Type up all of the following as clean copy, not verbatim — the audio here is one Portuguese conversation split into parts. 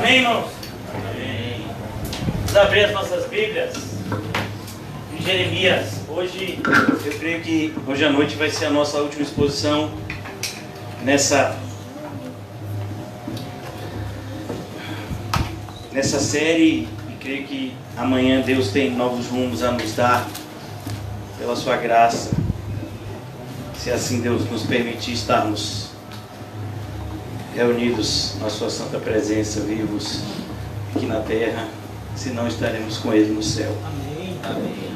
Amém, irmãos? Amém. Vamos abrir as nossas Bíblias em Jeremias. Hoje, eu creio que hoje à noite vai ser a nossa última exposição nessa série, e creio que amanhã Deus tem novos rumos a nos dar pela sua graça, se assim Deus nos permitir estarmos reunidos na sua santa presença, vivos aqui na terra, senão estaremos com Ele no céu. Amém. Amém.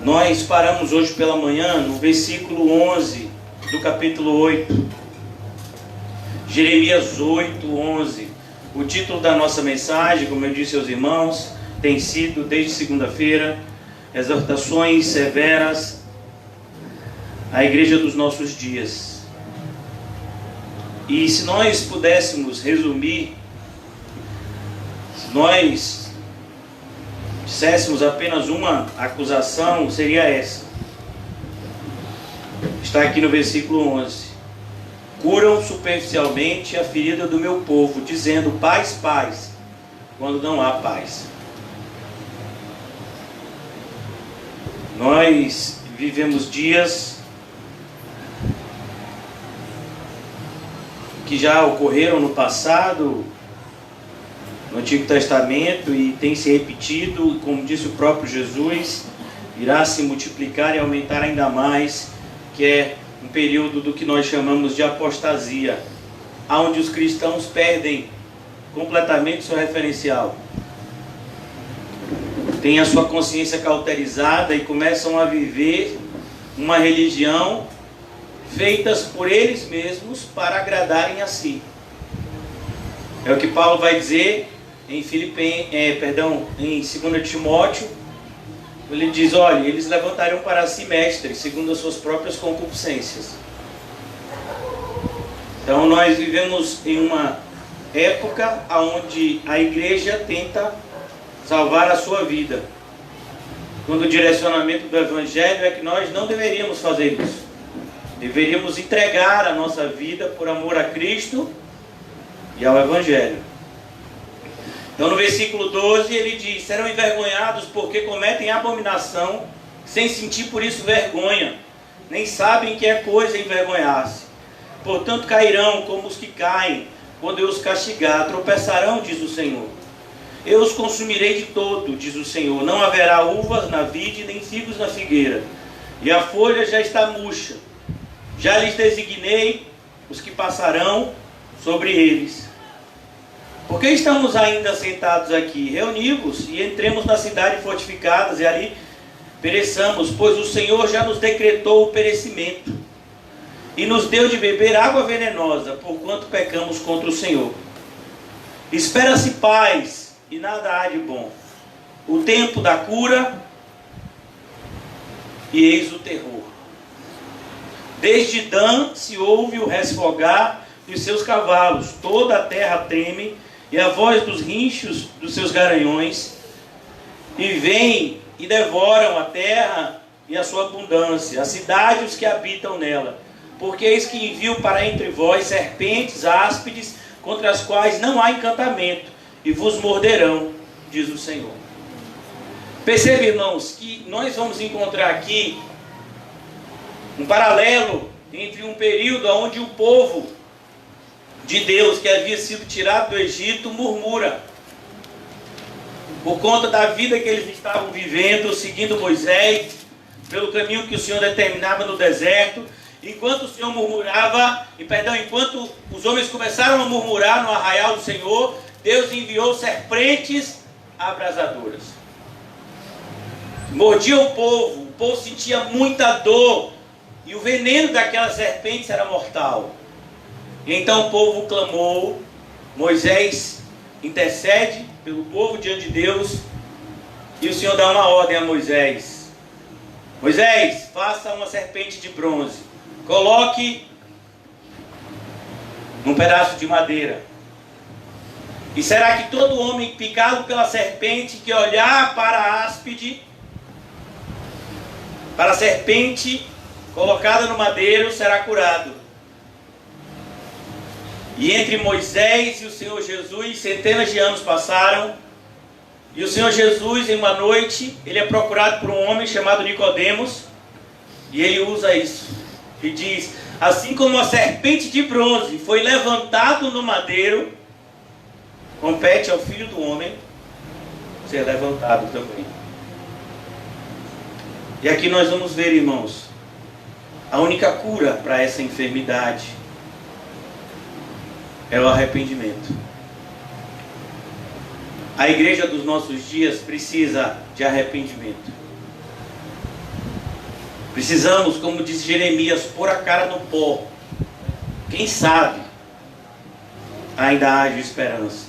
Nós paramos hoje pela manhã no versículo 11 do capítulo 8, Jeremias 8, 11. O título da nossa mensagem, como eu disse aos irmãos, tem sido desde segunda-feira: exortações severas à igreja dos nossos dias. E se nós pudéssemos resumir, se nós disséssemos apenas uma acusação, seria essa. Está aqui no versículo 11: curam superficialmente a ferida do meu povo, dizendo paz, paz, quando não há paz. Nós vivemos dias que já ocorreram no passado, no Antigo Testamento, e tem se repetido, como disse o próprio Jesus, irá se multiplicar e aumentar ainda mais, que é um período do que nós chamamos de apostasia, onde os cristãos perdem completamente seu referencial, têm a sua consciência cauterizada e começam a viver uma religião feitas por eles mesmos para agradarem a si. É o que Paulo vai dizer em em 2 Timóteo. Ele diz: olha, eles levantariam para si mestres, segundo as suas próprias concupiscências. Então nós vivemos em uma época onde a igreja tenta salvar a sua vida, quando o direcionamento do Evangelho é que nós não deveríamos fazer isso. Deveríamos entregar a nossa vida por amor a Cristo e ao Evangelho. Então no versículo 12 ele diz: serão envergonhados porque cometem abominação, sem sentir por isso vergonha, nem sabem que é coisa envergonhar-se. Portanto cairão como os que caem, quando eu os castigar, tropeçarão, diz o Senhor. Eu os consumirei de todo, diz o Senhor. Não haverá uvas na vide, nem figos na figueira, e a folha já está murcha. Já lhes designei os que passarão sobre eles. Por que estamos ainda sentados aqui? Reuni-vos e entremos na cidade fortificadas e ali pereçamos, pois o Senhor já nos decretou o perecimento e nos deu de beber água venenosa, porquanto pecamos contra o Senhor. Espera-se paz e nada há de bom, o tempo da cura e eis o terror. Desde Dan se ouve o resfogar dos seus cavalos, toda a terra treme, e a voz dos rinchos dos seus garanhões, e vêm e devoram a terra e a sua abundância, a cidade e os que habitam nela. Porque eis que envio para entre vós serpentes áspides, contra as quais não há encantamento, e vos morderão, diz o Senhor. Percebe, irmãos, que nós vamos encontrar aqui um paralelo entre um período onde o povo de Deus, que havia sido tirado do Egito, murmura por conta da vida que eles estavam vivendo, seguindo Moisés, pelo caminho que o Senhor determinava no deserto. Enquanto o Senhor murmurava, enquanto os homens começaram a murmurar no arraial do Senhor, Deus enviou serpentes abrasadoras. Mordia o povo sentia muita dor, e o veneno daquelas serpentes era mortal. E então o povo clamou, Moisés intercede pelo povo diante de Deus, e o Senhor dá uma ordem a Moisés: Moisés, faça uma serpente de bronze, coloque num pedaço de madeira, e será que todo homem picado pela serpente que olhar para a áspide, para a serpente colocada no madeiro, será curado. E entre Moisés e o Senhor Jesus, centenas de anos passaram. E o Senhor Jesus, em uma noite, ele é procurado por um homem chamado Nicodemos. E ele usa isso. E diz: assim como a serpente de bronze foi levantado no madeiro, compete ao Filho do Homem ser levantado também. E aqui nós vamos ver, irmãos, a única cura para essa enfermidade é o arrependimento. A igreja dos nossos dias precisa de arrependimento. Precisamos, como diz Jeremias, pôr a cara no pó. Quem sabe ainda haja esperança.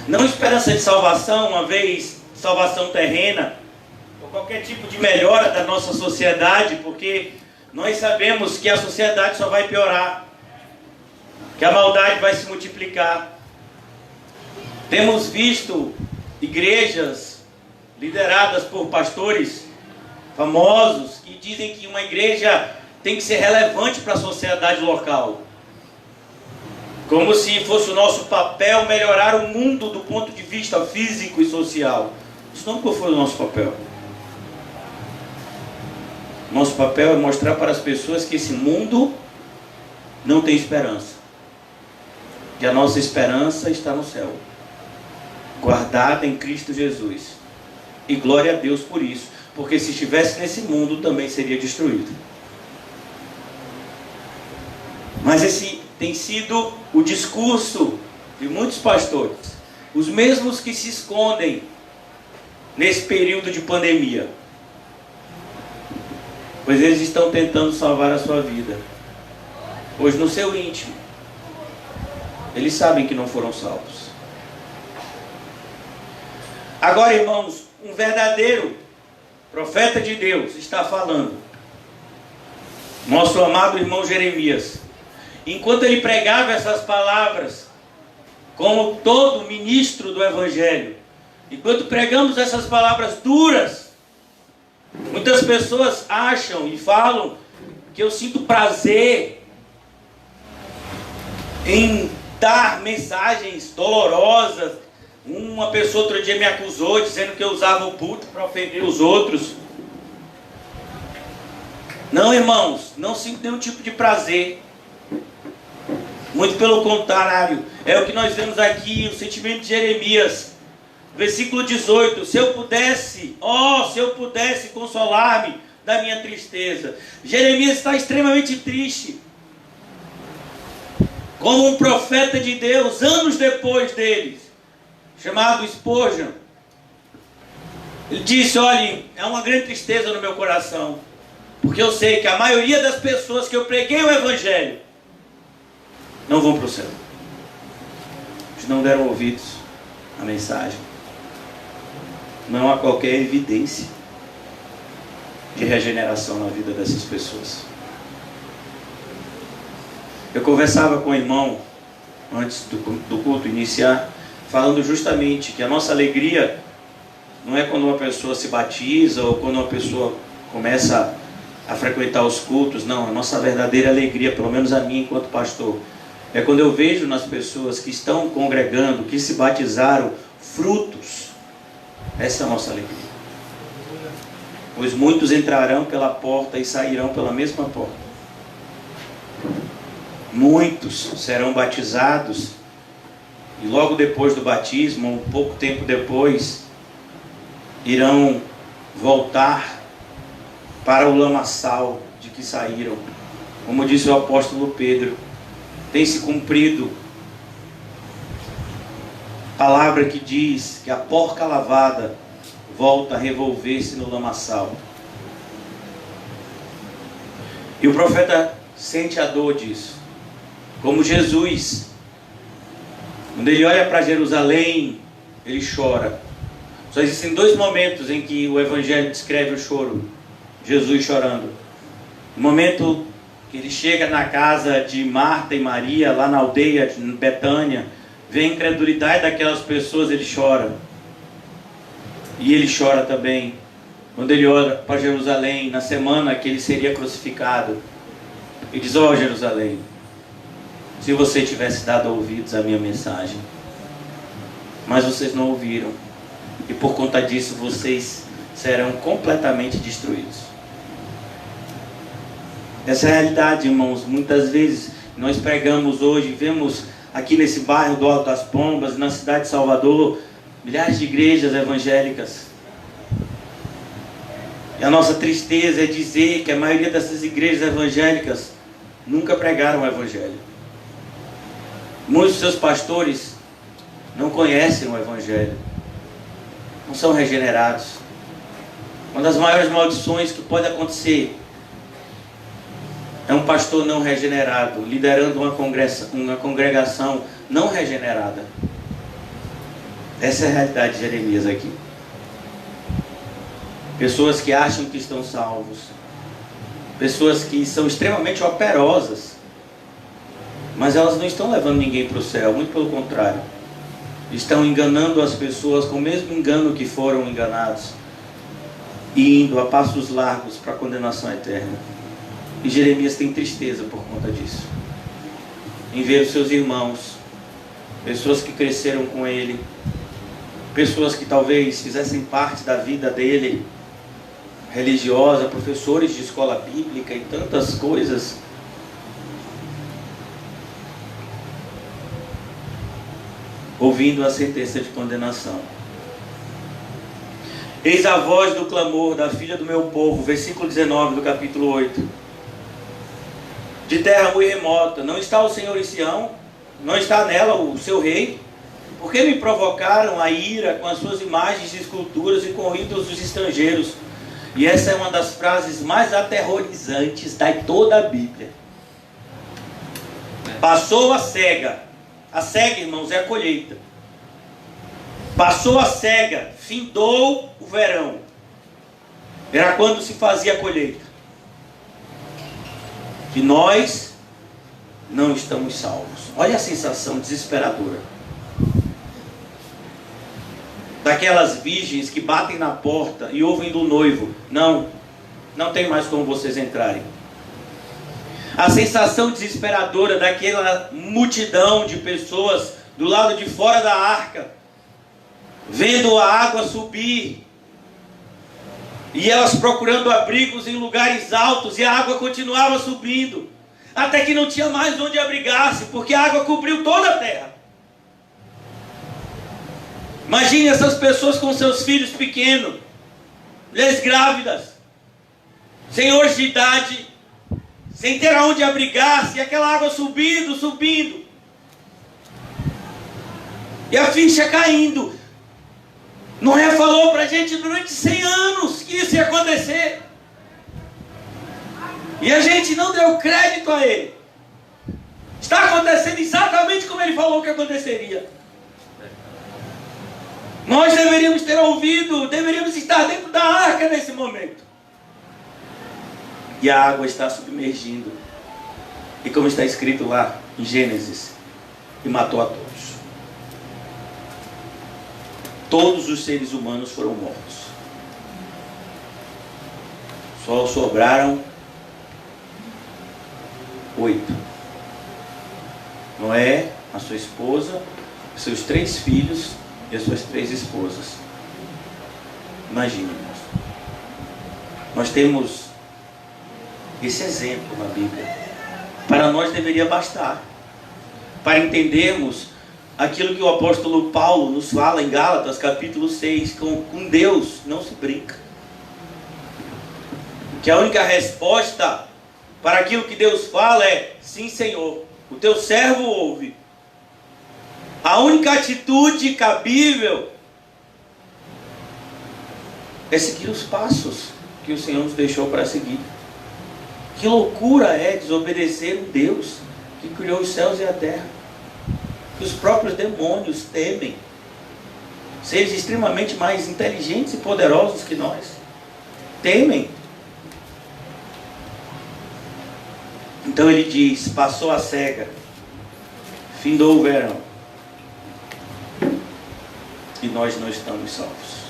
Não esperança de salvação, uma vez salvação terrena, ou qualquer tipo de melhora da nossa sociedade, porque nós sabemos que a sociedade só vai piorar, que a maldade vai se multiplicar. Temos visto igrejas lideradas por pastores famosos que dizem que uma igreja tem que ser relevante para a sociedade local, como se fosse o nosso papel melhorar o mundo do ponto de vista físico e social. Isso nunca foi o nosso papel. Nosso papel é mostrar para as pessoas que esse mundo não tem esperança, que a nossa esperança está no céu, guardada em Cristo Jesus. E glória a Deus por isso, porque se estivesse nesse mundo também seria destruído. Mas esse tem sido o discurso de muitos pastores, os mesmos que se escondem nesse período de pandemia, pois eles estão tentando salvar a sua vida, pois no seu íntimo eles sabem que não foram salvos. Agora, irmãos, um verdadeiro profeta de Deus está falando. Nosso amado irmão Jeremias, enquanto ele pregava essas palavras, como todo ministro do Evangelho, enquanto pregamos essas palavras duras, muitas pessoas acham e falam que eu sinto prazer em dar mensagens dolorosas. Uma pessoa outro dia me acusou dizendo que eu usava o púlpito para ofender os outros. Não, irmãos, não sinto nenhum tipo de prazer. Muito pelo contrário, é o que nós vemos aqui, o sentimento de Jeremias, versículo 18: se eu pudesse consolar-me da minha tristeza. Jeremias está extremamente triste, como um profeta de Deus, anos depois deles, chamado Spurgeon. Ele disse: olhem, é uma grande tristeza no meu coração, porque eu sei que a maioria das pessoas que eu preguei o Evangelho não vão para o céu. Eles não deram ouvidos à mensagem. Não há qualquer evidência de regeneração na vida dessas pessoas. Eu conversava com o irmão antes do culto iniciar, falando justamente que a nossa alegria não é quando uma pessoa se batiza ou quando uma pessoa começa a frequentar os cultos. Não, a nossa verdadeira alegria, pelo menos a minha enquanto pastor, é quando eu vejo nas pessoas que estão congregando, que se batizaram, frutos. Essa é a nossa alegria. Pois muitos entrarão pela porta e sairão pela mesma porta. Muitos serão batizados e logo depois do batismo, um pouco tempo depois, irão voltar para o lamaçal de que saíram. Como disse o apóstolo Pedro, tem se cumprido a palavra que diz que a porca lavada volta a revolver-se no lamaçal. E o profeta sente a dor disso. Como Jesus, quando ele olha para Jerusalém, ele chora. Só existem dois momentos em que o Evangelho descreve o choro. Jesus chorando. O momento que ele chega na casa de Marta e Maria, lá na aldeia de Betânia, vê a incredulidade daquelas pessoas, ele chora. E ele chora também quando ele olha para Jerusalém, na semana que ele seria crucificado, e diz: ó Jerusalém, se você tivesse dado ouvidos à minha mensagem. Mas vocês não ouviram. E por conta disso vocês serão completamente destruídos. Essa é a realidade, irmãos. Muitas vezes nós pregamos hoje, vemos aqui nesse bairro do Alto das Pombas, na cidade de Salvador, milhares de igrejas evangélicas. E a nossa tristeza é dizer que a maioria dessas igrejas evangélicas nunca pregaram o Evangelho. Muitos dos seus pastores não conhecem o Evangelho, não são regenerados. Uma das maiores maldições que pode acontecer é um pastor não regenerado liderando uma congregação não regenerada. Essa é a realidade de Jeremias aqui. Pessoas que acham que estão salvos, pessoas que são extremamente operosas, mas elas não estão levando ninguém para o céu, muito pelo contrário. Estão enganando as pessoas com o mesmo engano que foram enganados, e indo a passos largos para a condenação eterna. E Jeremias tem tristeza por conta disso, em ver os seus irmãos, pessoas que cresceram com ele, pessoas que talvez fizessem parte da vida dele, religiosa, professores de escola bíblica e tantas coisas, ouvindo a sentença de condenação. Eis a voz do clamor da filha do meu povo, versículo 19 do capítulo 8. De terra muito remota, não está o Senhor em Sião? Não está nela o seu rei? Por que me provocaram a ira com as suas imagens de esculturas e com ídolos dos estrangeiros? E essa é uma das frases mais aterrorizantes de toda a Bíblia. Passou a cega. A cega, irmãos, é a colheita. Passou a cega, findou o verão. Era quando se fazia a colheita. E nós não estamos salvos. Olha a sensação desesperadora. Daquelas virgens que batem na porta e ouvem do noivo: não tem mais como vocês entrarem. A sensação desesperadora daquela multidão de pessoas do lado de fora da arca, vendo a água subir, e elas procurando abrigos em lugares altos, e a água continuava subindo, até que não tinha mais onde abrigar-se, porque a água cobriu toda a terra. Imagine essas pessoas com seus filhos pequenos, mulheres grávidas, senhores de idade, sem ter aonde abrigar-se, e aquela água subindo, subindo, e a ficha caindo. Noé falou para a gente durante 100 anos que isso ia acontecer, e a gente não deu crédito a ele. Está acontecendo exatamente como ele falou que aconteceria. Nós deveríamos ter ouvido, deveríamos estar dentro da arca nesse momento. E a água está submergindo. E como está escrito lá em Gênesis, e matou a todos. Todos os seres humanos foram mortos. Só sobraram 8. Noé, a sua esposa, seus 3 filhos e as suas 3 esposas. Imagine, irmãos. Nós temos esse exemplo na Bíblia. Para nós deveria bastar, para entendermos aquilo que o apóstolo Paulo nos fala em Gálatas capítulo 6, com Deus não se brinca. Que a única resposta para aquilo que Deus fala é: sim, Senhor, o teu servo ouve. A única atitude cabível é seguir os passos que o Senhor nos deixou para seguir. Que loucura é desobedecer um Deus que criou os céus e a terra, que os próprios demônios temem, seres extremamente mais inteligentes e poderosos que nós, temem. Então ele diz: passou a cega, findou o verão, e nós não estamos salvos.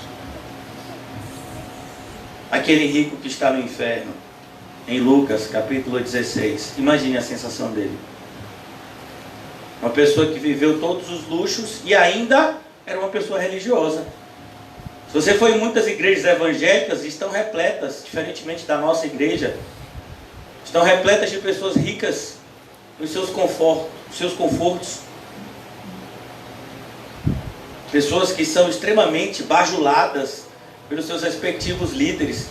Aquele rico que está no inferno, em Lucas capítulo 16, imagine a sensação dele. Uma pessoa que viveu todos os luxos e ainda era uma pessoa religiosa. Se você for em muitas igrejas evangélicas, estão repletas, diferentemente da nossa igreja, estão repletas de pessoas ricas nos seus confortos. Pessoas que são extremamente bajuladas pelos seus respectivos líderes,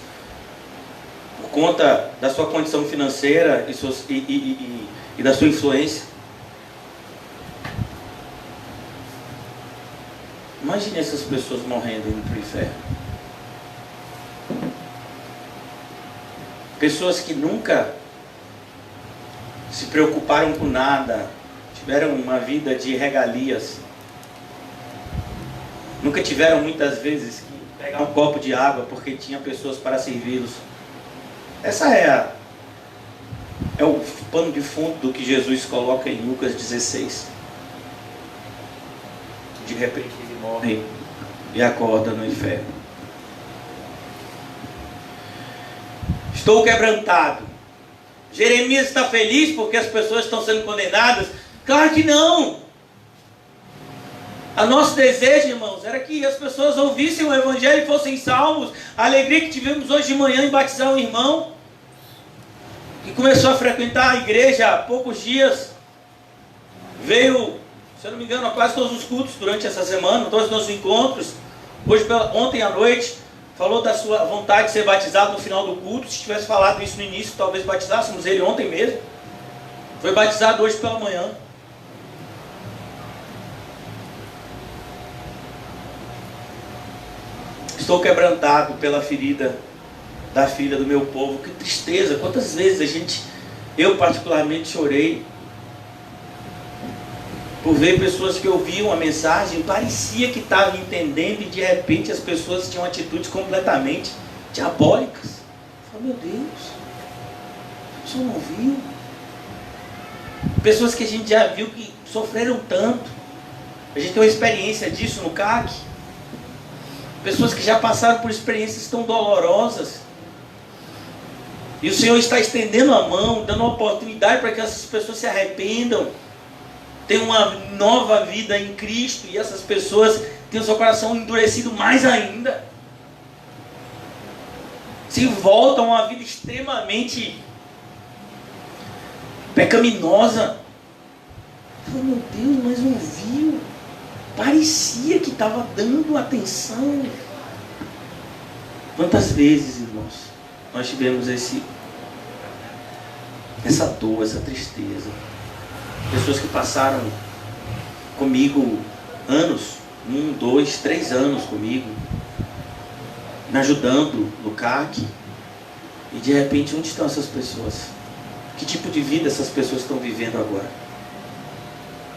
por conta da sua condição financeira e da sua influência. Imagine essas pessoas morrendo indo para o inferno. Pessoas que nunca se preocuparam com nada, tiveram uma vida de regalias, nunca tiveram muitas vezes que pegar um copo de água porque tinha pessoas para servi-los. Essa é o pano de fundo do que Jesus coloca em Lucas 16. De repente ele morre e acorda no inferno. Estou quebrantado. Jeremias está feliz porque as pessoas estão sendo condenadas? Claro que não. O nosso desejo, irmãos, era que as pessoas ouvissem o Evangelho e fossem salvos. A alegria que tivemos hoje de manhã em batizar um irmão que começou a frequentar a igreja há poucos dias, veio, se eu não me engano, a quase todos os cultos durante essa semana, todos os nossos encontros. Ontem à noite, falou da sua vontade de ser batizado no final do culto. Se tivesse falado isso no início, talvez batizássemos ele ontem mesmo. Foi batizado hoje pela manhã. Estou quebrantado pela ferida da filha do meu povo. Que tristeza, quantas vezes eu particularmente chorei por ver pessoas que ouviam a mensagem, parecia que estavam entendendo, e de repente as pessoas tinham atitudes completamente diabólicas. Eu falei, meu Deus, a pessoa não viu. Pessoas que a gente já viu que sofreram tanto. A gente tem uma experiência disso no CAC. Pessoas que já passaram por experiências tão dolorosas. E o Senhor está estendendo a mão, dando uma oportunidade para que essas pessoas se arrependam, tenham uma nova vida em Cristo, e essas pessoas tenham seu coração endurecido mais ainda. Se voltam a uma vida extremamente pecaminosa. Oh, meu Deus, mas não viu. Parecia que estava dando atenção. Quantas vezes, irmãos, nós tivemos essa dor, essa tristeza. Pessoas que passaram comigo anos, 1, 2, 3 anos comigo, me ajudando no CAC, e de repente, onde estão essas pessoas? Que tipo de vida essas pessoas estão vivendo agora?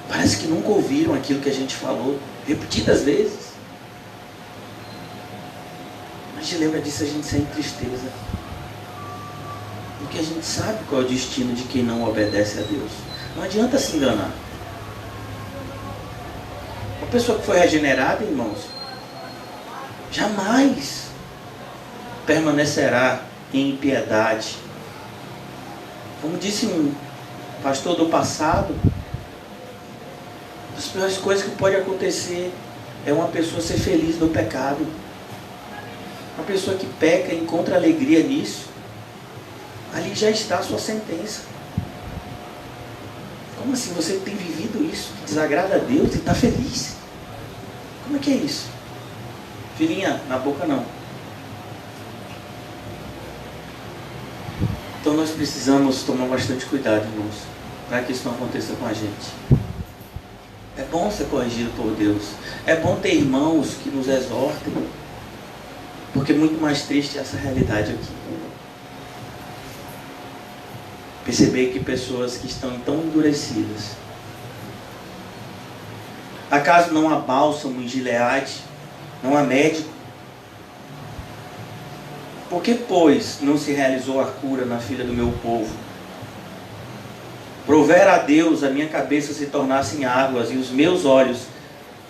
Parece que nunca ouviram aquilo que a gente falou repetidas vezes. A gente lembra disso, a gente sente tristeza, porque a gente sabe qual é o destino de quem não obedece a Deus. Não adianta se enganar. Uma pessoa que foi regenerada, irmãos, jamais permanecerá em impiedade. Como disse um pastor do passado, as piores coisas que pode acontecer é uma pessoa ser feliz no pecado. Uma pessoa que peca e encontra alegria nisso, ali já está a sua sentença. Como assim você tem vivido isso que desagrada a Deus e está feliz? Como é que é isso? Filhinha, na boca não. Então nós precisamos tomar bastante cuidado, irmãos, para que isso não aconteça com a gente. É bom ser corrigido por Deus. É bom ter irmãos que nos exortem, porque é muito mais triste essa realidade aqui. Perceber que pessoas que estão tão endurecidas. Acaso não há bálsamo em Gileade? Não há médico? Por que, pois, não se realizou a cura na filha do meu povo? Provera a Deus a minha cabeça se tornasse em águas e os meus olhos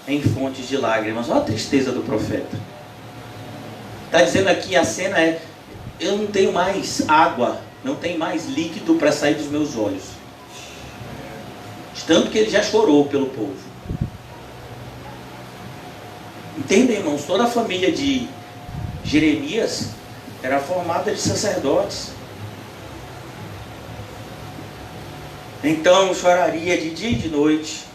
em fontes de lágrimas. Olha a tristeza do profeta. Está dizendo aqui, a cena é: eu não tenho mais água, não tem mais líquido para sair dos meus olhos. tanto que ele já chorou pelo povo. Entendem, irmãos? Toda a família de Jeremias era formada de sacerdotes. Então choraria de dia e de noite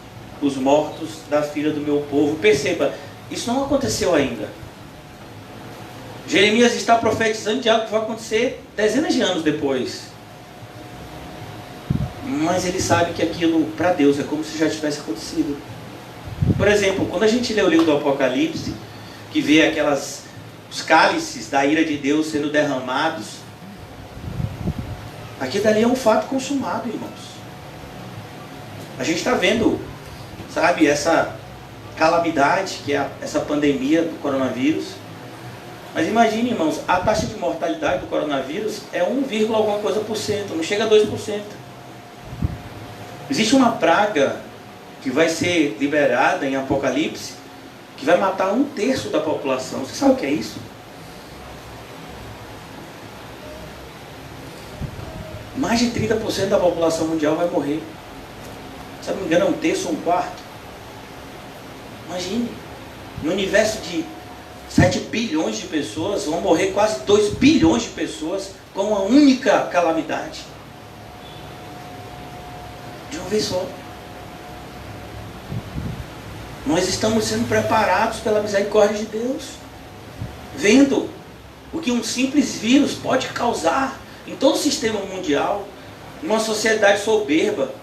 os mortos da filha do meu povo. Perceba, isso não aconteceu ainda. Jeremias está profetizando de algo que vai acontecer dezenas de anos depois. Mas ele sabe que aquilo para Deus é como se já tivesse acontecido. Por exemplo, quando a gente lê o livro do Apocalipse, que vê os cálices da ira de Deus sendo derramados, aquilo dali é um fato consumado, irmãos. A gente está vendo, sabe, essa calamidade que é essa pandemia do coronavírus. Mas imagine, irmãos, a taxa de mortalidade do coronavírus é 1, alguma coisa por cento, não chega a 2%. Existe uma praga que vai ser liberada em Apocalipse, que vai matar 1/3 da população. Você sabe o que é isso? Mais de 30% da população mundial vai morrer. Se não me engano, é 1/3 ou 1/4. Imagine, no universo de 7 bilhões de pessoas, vão morrer quase 2 bilhões de pessoas com uma única calamidade. De uma vez só. Nós estamos sendo preparados pela misericórdia de Deus, vendo o que um simples vírus pode causar em todo o sistema mundial, numa sociedade soberba,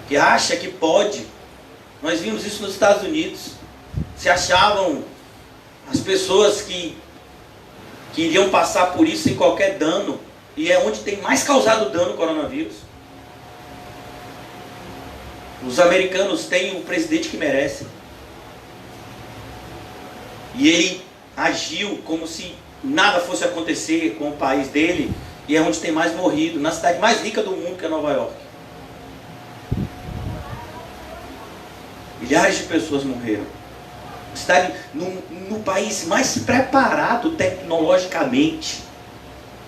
que acha que pode. Nós vimos isso nos Estados Unidos. Se achavam as pessoas que iriam passar por isso sem qualquer dano, e é onde tem mais causado dano o coronavírus. Os americanos têm o presidente que merecem. E ele agiu como se nada fosse acontecer com o país dele, e é onde tem mais morrido, na cidade mais rica do mundo, que é Nova York. Milhares de pessoas morreram. Cidade no país mais preparado tecnologicamente,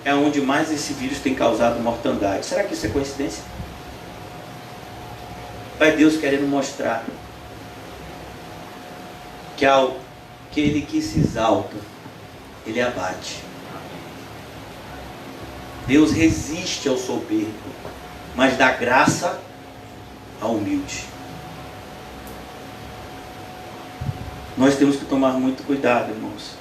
é onde mais esse vírus tem causado mortandade. Será que isso é coincidência? É Deus querendo mostrar que aquele que se exalta, ele abate. Deus resiste ao soberbo, mas dá graça ao humilde. Nós temos que tomar muito cuidado, irmãos.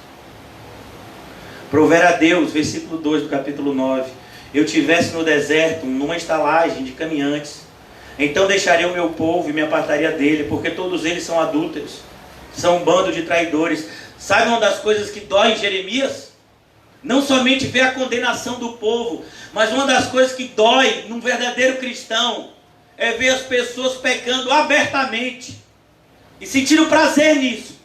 Prover a Deus, versículo 2 do capítulo 9: eu tivesse no deserto, numa estalagem de caminhantes, então deixaria o meu povo e me apartaria dele, porque todos eles são adúlteros, são um bando de traidores. Sabe uma das coisas que dói em Jeremias? Não somente ver a condenação do povo, mas uma das coisas que dói num verdadeiro cristão é ver as pessoas pecando abertamente e sentindo prazer nisso.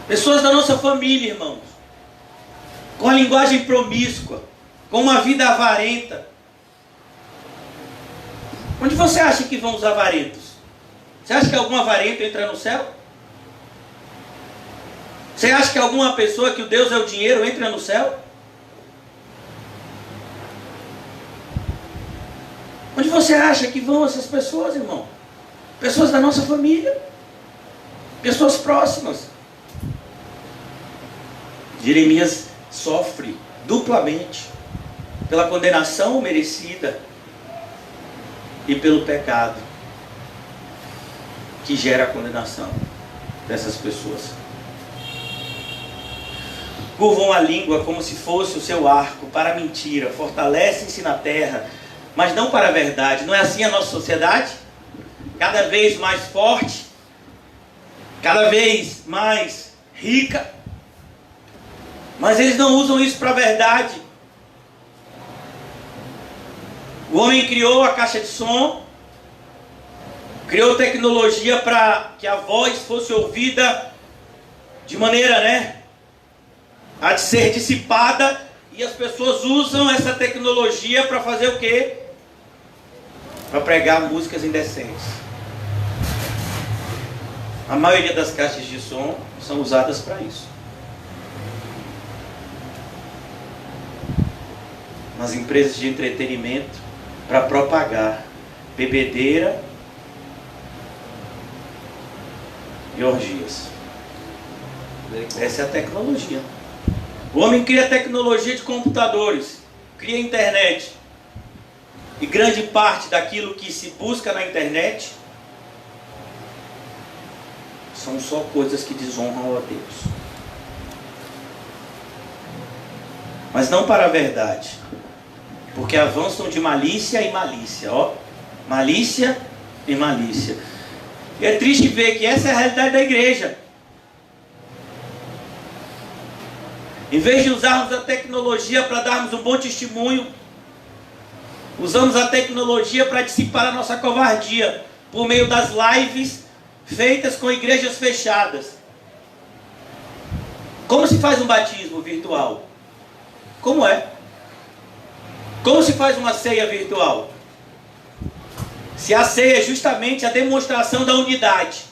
Pessoas da nossa família, irmãos, com a linguagem promíscua, com uma vida avarenta. Onde você acha que vão os avarentos? Você acha que algum avarento entra no céu? Você acha que alguma pessoa que o Deus é o dinheiro entra no céu? Onde você acha que vão essas pessoas, irmão? Pessoas da nossa família, pessoas próximas. Jeremias sofre duplamente pela condenação merecida e pelo pecado que gera a condenação dessas pessoas. Curvam a língua como se fosse o seu arco para a mentira, fortalecem-se na terra, mas não para a verdade. Não é assim a nossa sociedade? Cada vez mais forte, cada vez mais rica, mas eles não usam isso para a verdade. O homem criou a caixa de som, criou tecnologia para que a voz fosse ouvida de maneira, a de ser dissipada, e as pessoas usam essa tecnologia para fazer o quê? Para pregar músicas indecentes. A maioria das caixas de som são usadas para isso. nas empresas de entretenimento para propagar bebedeira e orgias. Essa é a tecnologia. O homem cria tecnologia de computadores, cria internet. E grande parte daquilo que se busca na internet são só coisas que desonram a Deus. Mas não para a verdade, porque avançam de malícia e malícia, ó, malícia e malícia. E é triste ver que essa é a realidade da igreja. Em vez de usarmos a tecnologia para darmos um bom testemunho, usamos a tecnologia para dissipar a nossa covardia por meio das lives feitas com igrejas fechadas. Como se faz um batismo virtual? Como é? Como se faz uma ceia virtual? Se a ceia é justamente a demonstração da unidade.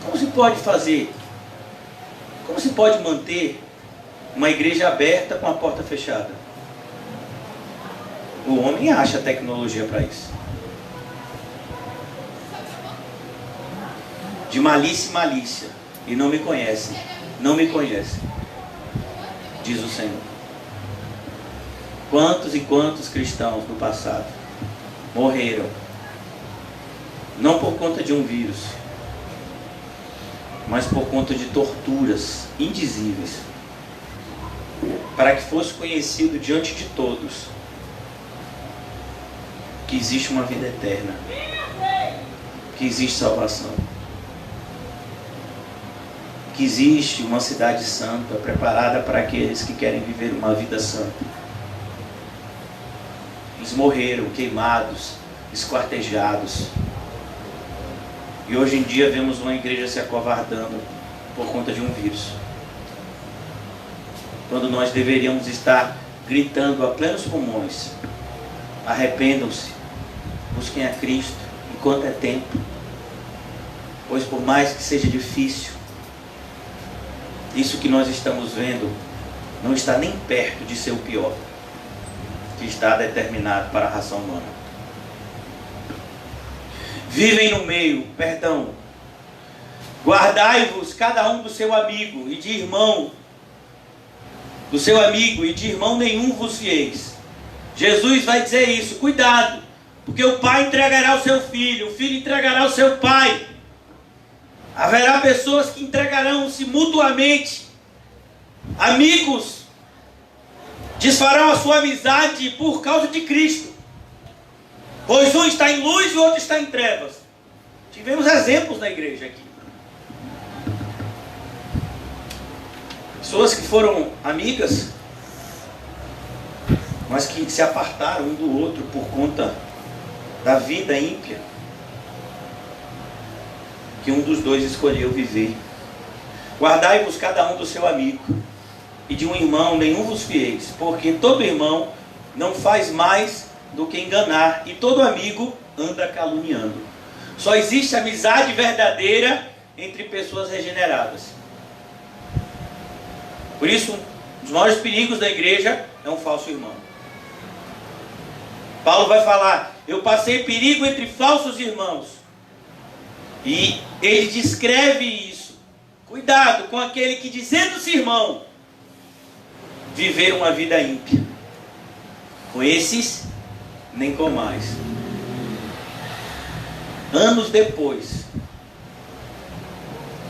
Como se pode fazer? Como se pode manter uma igreja aberta com a porta fechada? O homem acha tecnologia para isso. De malícia e malícia. E não me conhecem. Não me conhecem. Diz o Senhor. Quantos e quantos cristãos no passado morreram, não por conta de um vírus, mas por conta de torturas indizíveis, para que fosse conhecido diante de todos que existe uma vida eterna, que existe salvação, que existe uma cidade santa preparada para aqueles que querem viver uma vida santa. Eles morreram queimados, esquartejados. E hoje em dia vemos uma igreja se acovardando por conta de um vírus. Quando nós deveríamos estar gritando a plenos pulmões: arrependam-se, busquem a Cristo enquanto é tempo. Pois por mais que seja difícil, isso que nós estamos vendo não está nem perto de ser o pior que está determinado para a raça humana. Vivem no meio, guardai-vos cada um do seu amigo e de irmão, nenhum vos fieis. Jesus vai dizer isso, cuidado, porque o pai entregará o seu filho, o filho entregará o seu pai. Haverá pessoas que entregarão-se mutuamente, amigos desfarão a sua amizade por causa de Cristo, pois um está em luz e o outro está em trevas. Tivemos exemplos na igreja aqui, pessoas que foram amigas, mas que se apartaram um do outro por conta da vida ímpia que um dos dois escolheu viver. Guardai-vos cada um do seu amigo, e de um irmão nenhum vos fieis, porque todo irmão não faz mais do que enganar, e todo amigo anda caluniando. Só existe amizade verdadeira entre pessoas regeneradas. Por isso, um dos maiores perigos da igreja é um falso irmão. Paulo vai falar: eu passei perigo entre falsos irmãos. E ele descreve isso. Cuidado com aquele que, dizendo-se irmão, viver uma vida ímpia. Com esses, nem com mais. Anos depois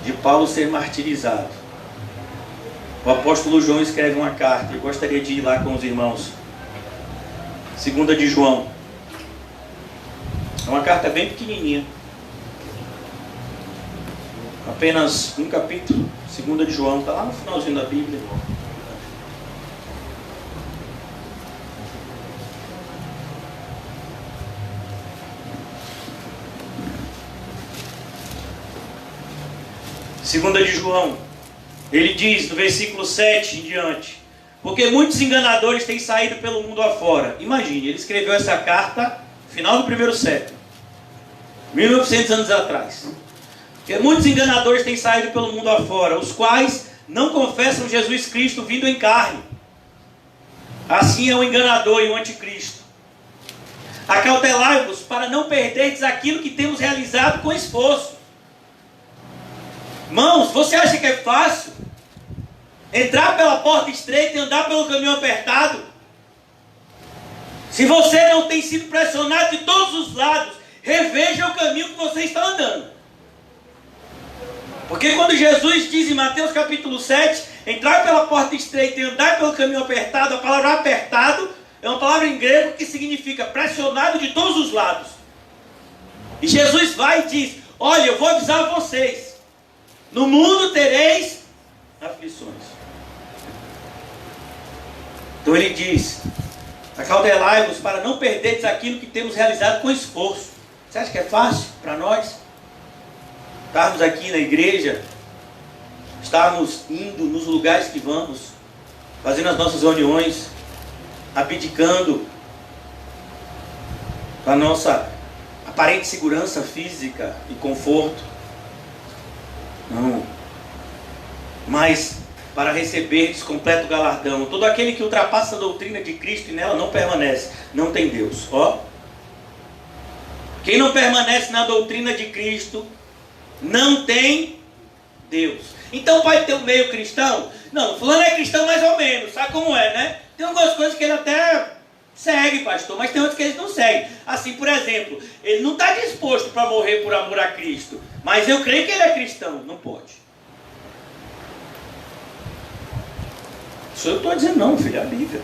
de Paulo ser martirizado, o apóstolo João escreve uma carta. Eu gostaria de ir lá com os irmãos. 2 de João. É uma carta bem pequenininha. Apenas um capítulo. 2 de João. Está lá no finalzinho da Bíblia. Segunda de João, ele diz no versículo 7 em diante: porque muitos enganadores têm saído pelo mundo afora. Imagine, ele escreveu essa carta no final do primeiro século, 1900 anos atrás. Porque muitos enganadores têm saído pelo mundo afora, os quais não confessam Jesus Cristo vindo em carne. Assim é o enganador e o anticristo. Acautelai-vos para não perderdes aquilo que temos realizado com esforço. Irmãos, você acha que é fácil entrar pela porta estreita e andar pelo caminho apertado? Se você não tem sido pressionado de todos os lados, reveja o caminho que você está andando. Porque quando Jesus diz em Mateus capítulo 7, entrar pela porta estreita e andar pelo caminho apertado, a palavra apertado é uma palavra em grego que significa pressionado de todos os lados. E Jesus vai e diz: olha, eu vou avisar vocês, no mundo tereis aflições. Então ele diz: acautelai-vos para não perderdes aquilo que temos realizado com esforço. Você acha que é fácil para nós estarmos aqui na igreja, estarmos indo nos lugares que vamos, fazendo as nossas reuniões, abdicando da nossa aparente segurança física e conforto? Não. Mas para receberdes completo galardão. Todo aquele que ultrapassa a doutrina de Cristo e nela não permanece, não tem Deus. Ó, quem não permanece na doutrina de Cristo não tem Deus. Então pode ter um meio cristão? Não, fulano é cristão mais ou menos, sabe como é, né? Tem algumas coisas que ele até segue, pastor, mas tem outras que ele não segue. Assim, por exemplo, ele não está disposto para morrer por amor a Cristo, mas eu creio que ele é cristão. Não pode. Isso eu estou dizendo não, filho, é a Bíblia.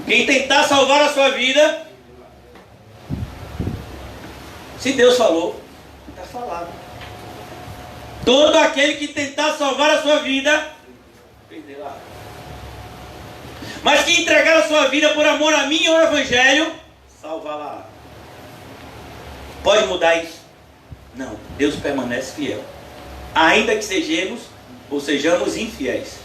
Quem tentar salvar a sua vida, se Deus falou, está falado. Todo aquele que tentar salvar a sua vida, perderá. Mas que entregar a sua vida por amor a mim e ao Evangelho, salvará. Pode mudar isso? Não, Deus permanece fiel. Ainda que sejamos infiéis.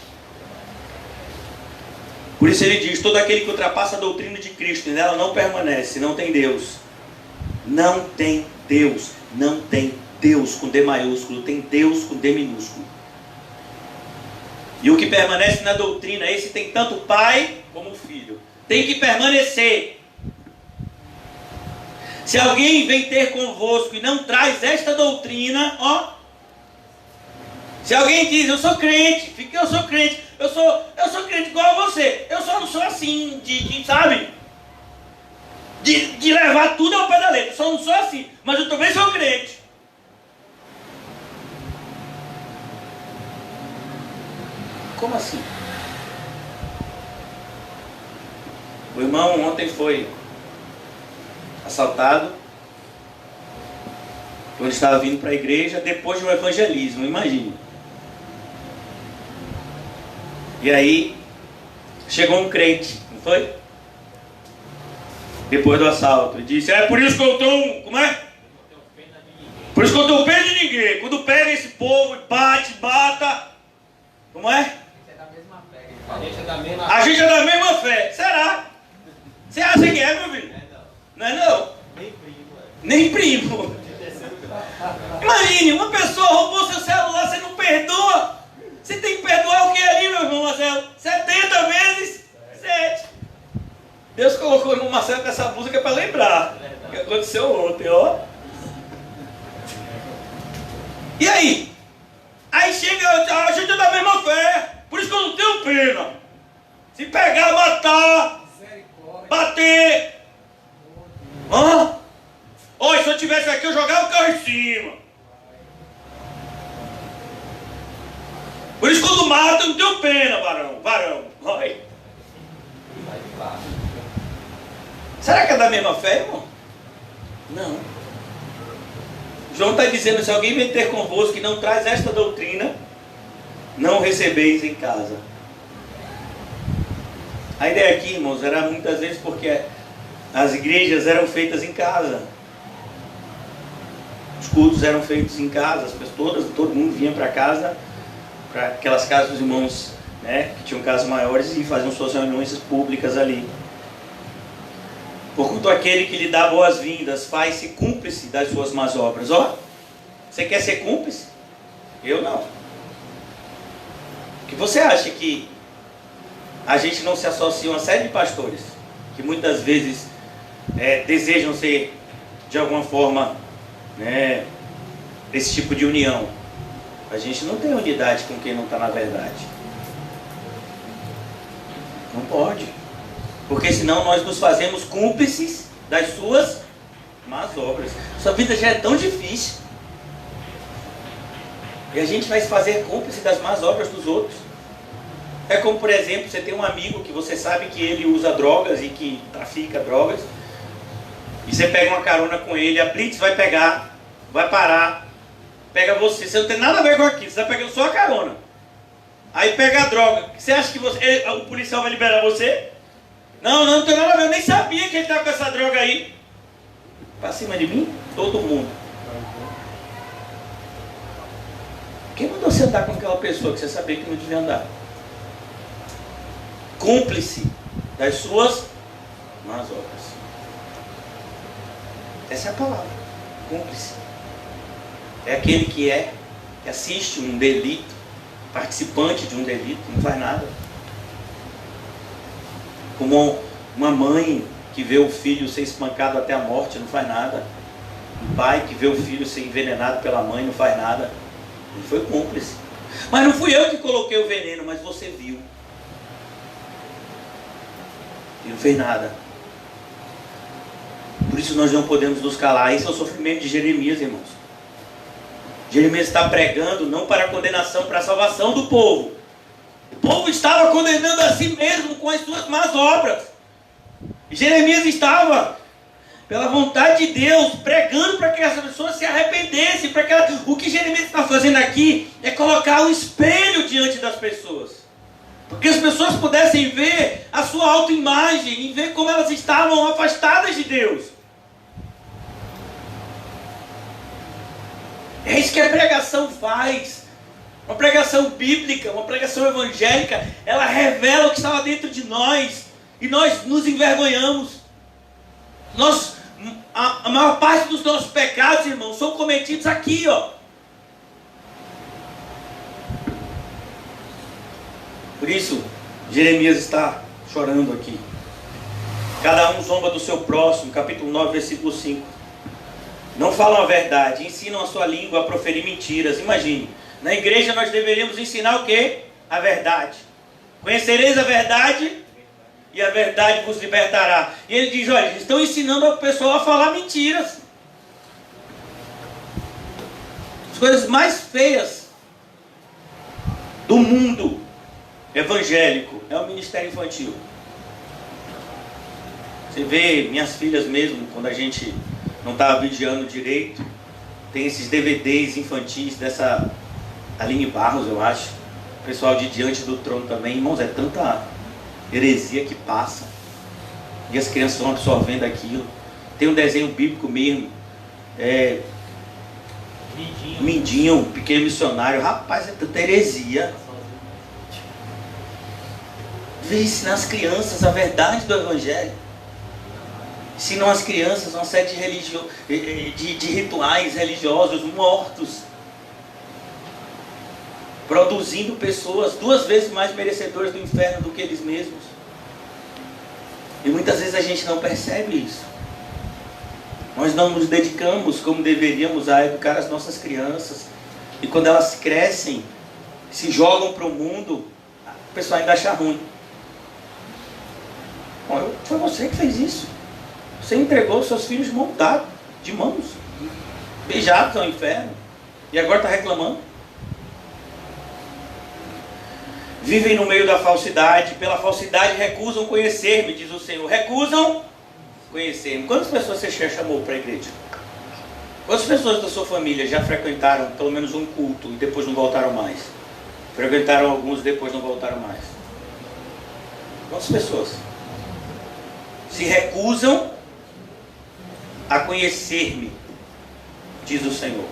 Por isso ele diz: todo aquele que ultrapassa a doutrina de Cristo e nela não permanece, não tem Deus. Não tem Deus. Não tem Deus com D maiúsculo, tem Deus com D minúsculo. E o que permanece na doutrina, esse tem tanto o Pai como o Filho. Tem que permanecer. Se alguém vem ter convosco e não traz esta doutrina, ó. Se alguém diz: eu sou crente, fica, eu sou crente, eu sou crente igual a você, eu só não sou assim, sabe? De levar tudo ao pé da letra, eu só não sou assim, mas eu também sou crente. Como assim? O irmão ontem foi assaltado quando estava vindo para a igreja depois de um evangelismo, imagine. E aí chegou um crente, não foi? Depois do assalto, e disse: é por isso que eu tenho, como é? Por isso que eu tenho pena de ninguém. Quando pega esse povo e bata, como é? A gente é da mesma fé. Será? Você acha que é, meu filho? Não é não? Nem primo. Imagine, uma pessoa roubou seu celular, você não perdoa. Você tem que perdoar o que ali, meu irmão Marcelo? 70 vezes 7. Deus colocou o irmão Marcelo com essa música para lembrar o que aconteceu ontem, ó. E aí? Aí chega, a gente é da mesma fé. Por isso que eu não tenho pena. Se pegar, matar, bater. Hã? Olha, se eu tivesse aqui, eu jogava o carro em cima. Por isso que quando mata, eu não tenho pena, varão. Olha. Será que é da mesma fé, irmão? Não. João está dizendo: se alguém vem ter convosco que não traz esta doutrina, não recebeis em casa. A ideia aqui, irmãos, era muitas vezes porque as igrejas eram feitas em casa. Os cultos eram feitos em casa, as pessoas, todo mundo vinha para casa, para aquelas casas dos irmãos, né, que tinham casas maiores, e faziam suas reuniões públicas ali. Porquanto aquele que lhe dá boas-vindas faz-se cúmplice das suas más obras. Ó, você quer ser cúmplice? Eu não. Que você acha que a gente não se associa a uma série de pastores que muitas vezes desejam ser de alguma forma, né, esse tipo de união? A gente não tem unidade com quem não está na verdade. Não pode. Porque senão nós nos fazemos cúmplices das suas más obras. Sua vida já é tão difícil. E a gente vai se fazer cúmplice das más obras dos outros. É como, por exemplo, você tem um amigo que você sabe que ele usa drogas e que trafica drogas. E você pega uma carona com ele, a Blitz vai pegar, vai parar, pega você. Você não tem nada a ver com aquilo, você está pegando só a carona. Aí pega a droga. Você acha que o policial vai liberar você? Não tem nada a ver, eu nem sabia que ele estava com essa droga aí. Para cima de mim, todo mundo. Quem mandou você andar com aquela pessoa que você sabia que não devia andar? Cúmplice das suas más obras. Essa é a palavra. Cúmplice. É aquele que assiste um delito, participante de um delito, não faz nada. Como uma mãe que vê o filho ser espancado até a morte, não faz nada. Um pai que vê o filho ser envenenado pela mãe, não faz nada. Ele foi cúmplice. Mas não fui eu que coloquei o veneno, mas você viu. E não fez nada. Por isso nós não podemos nos calar. Esse é o sofrimento de Jeremias, irmãos. Jeremias está pregando não para a condenação, para a salvação do povo. O povo estava condenando a si mesmo com as suas más obras. E Jeremias estava, pela vontade de Deus, pregando para que as pessoas se arrependessem. O que Jeremias está fazendo aqui é colocar um espelho diante das pessoas. Porque as pessoas pudessem ver a sua autoimagem e ver como elas estavam afastadas de Deus. É isso que a pregação faz. Uma pregação bíblica, uma pregação evangélica, ela revela o que estava dentro de nós. E nós nos envergonhamos. A maior parte dos nossos pecados, irmãos, são cometidos aqui, ó. Por isso, Jeremias está chorando aqui. Cada um zomba do seu próximo, capítulo 9, versículo 5. Não falam a verdade, ensinam a sua língua a proferir mentiras. Imagine, na igreja nós deveríamos ensinar o quê? A verdade. Conhecereis a verdade e a verdade vos libertará. E ele diz, olha, eles estão ensinando o pessoal a falar mentiras. As coisas mais feias do mundo evangélico é o ministério infantil. Você vê minhas filhas mesmo, quando a gente não estava vigiando direito, tem esses DVDs infantis dessa Aline Barros, eu acho, o pessoal de Diante do Trono também. Irmãos, é tanta heresia que passa e as crianças vão absorvendo aquilo. Tem um desenho bíblico mesmo, Mindinho, pequeno missionário. Rapaz, é tanta heresia. Vê ensinar as crianças a verdade do evangelho. Ensinam as crianças uma série de rituais religiosos mortos, produzindo pessoas 2 vezes mais merecedoras do inferno do que eles mesmos. E muitas vezes a gente não percebe isso. Nós não nos dedicamos como deveríamos a educar as nossas crianças. E quando elas crescem, se jogam para o mundo, o pessoal ainda acha ruim. Bom, foi você que fez isso. Você entregou seus filhos montados, de mãos, beijados ao inferno, e agora está reclamando. Vivem no meio da falsidade, pela falsidade recusam conhecer-me, diz o Senhor. Recusam conhecer-me. Quantas pessoas você já chamou para a igreja? Quantas pessoas da sua família já frequentaram pelo menos um culto e depois não voltaram mais? Frequentaram alguns e depois não voltaram mais? Quantas pessoas se recusam a conhecer-me, diz o Senhor?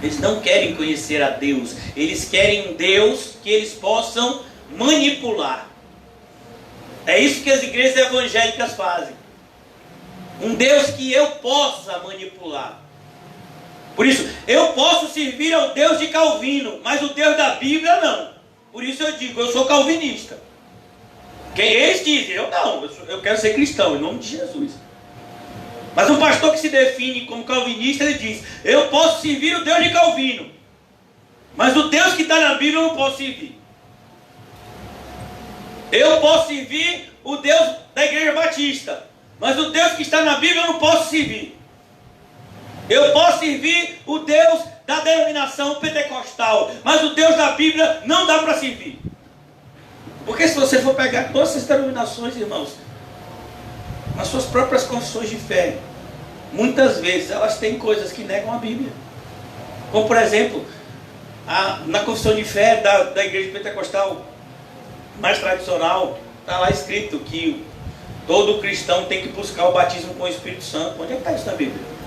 Eles não querem conhecer a Deus. Eles querem um Deus que eles possam manipular. É isso que as igrejas evangélicas fazem. Um Deus que eu possa manipular. Por isso, eu posso servir ao Deus de Calvino, mas o Deus da Bíblia não. Por isso eu digo, eu sou calvinista. Quem eles dizem, eu não, eu quero ser cristão, em nome de Jesus. Mas um pastor que se define como calvinista, ele diz, eu posso servir o Deus de Calvino, mas o Deus que está na Bíblia eu não posso servir. Eu posso servir o Deus da Igreja Batista, mas o Deus que está na Bíblia eu não posso servir. Eu posso servir o Deus da denominação pentecostal, mas o Deus da Bíblia não dá para servir. Porque se você for pegar todas essas denominações, irmãos, nas suas próprias confissões de fé, muitas vezes elas têm coisas que negam a Bíblia. Como por exemplo, na confissão de fé da Igreja Pentecostal mais tradicional, está lá escrito que todo cristão tem que buscar o batismo com o Espírito Santo. Onde é que está isso na Bíblia?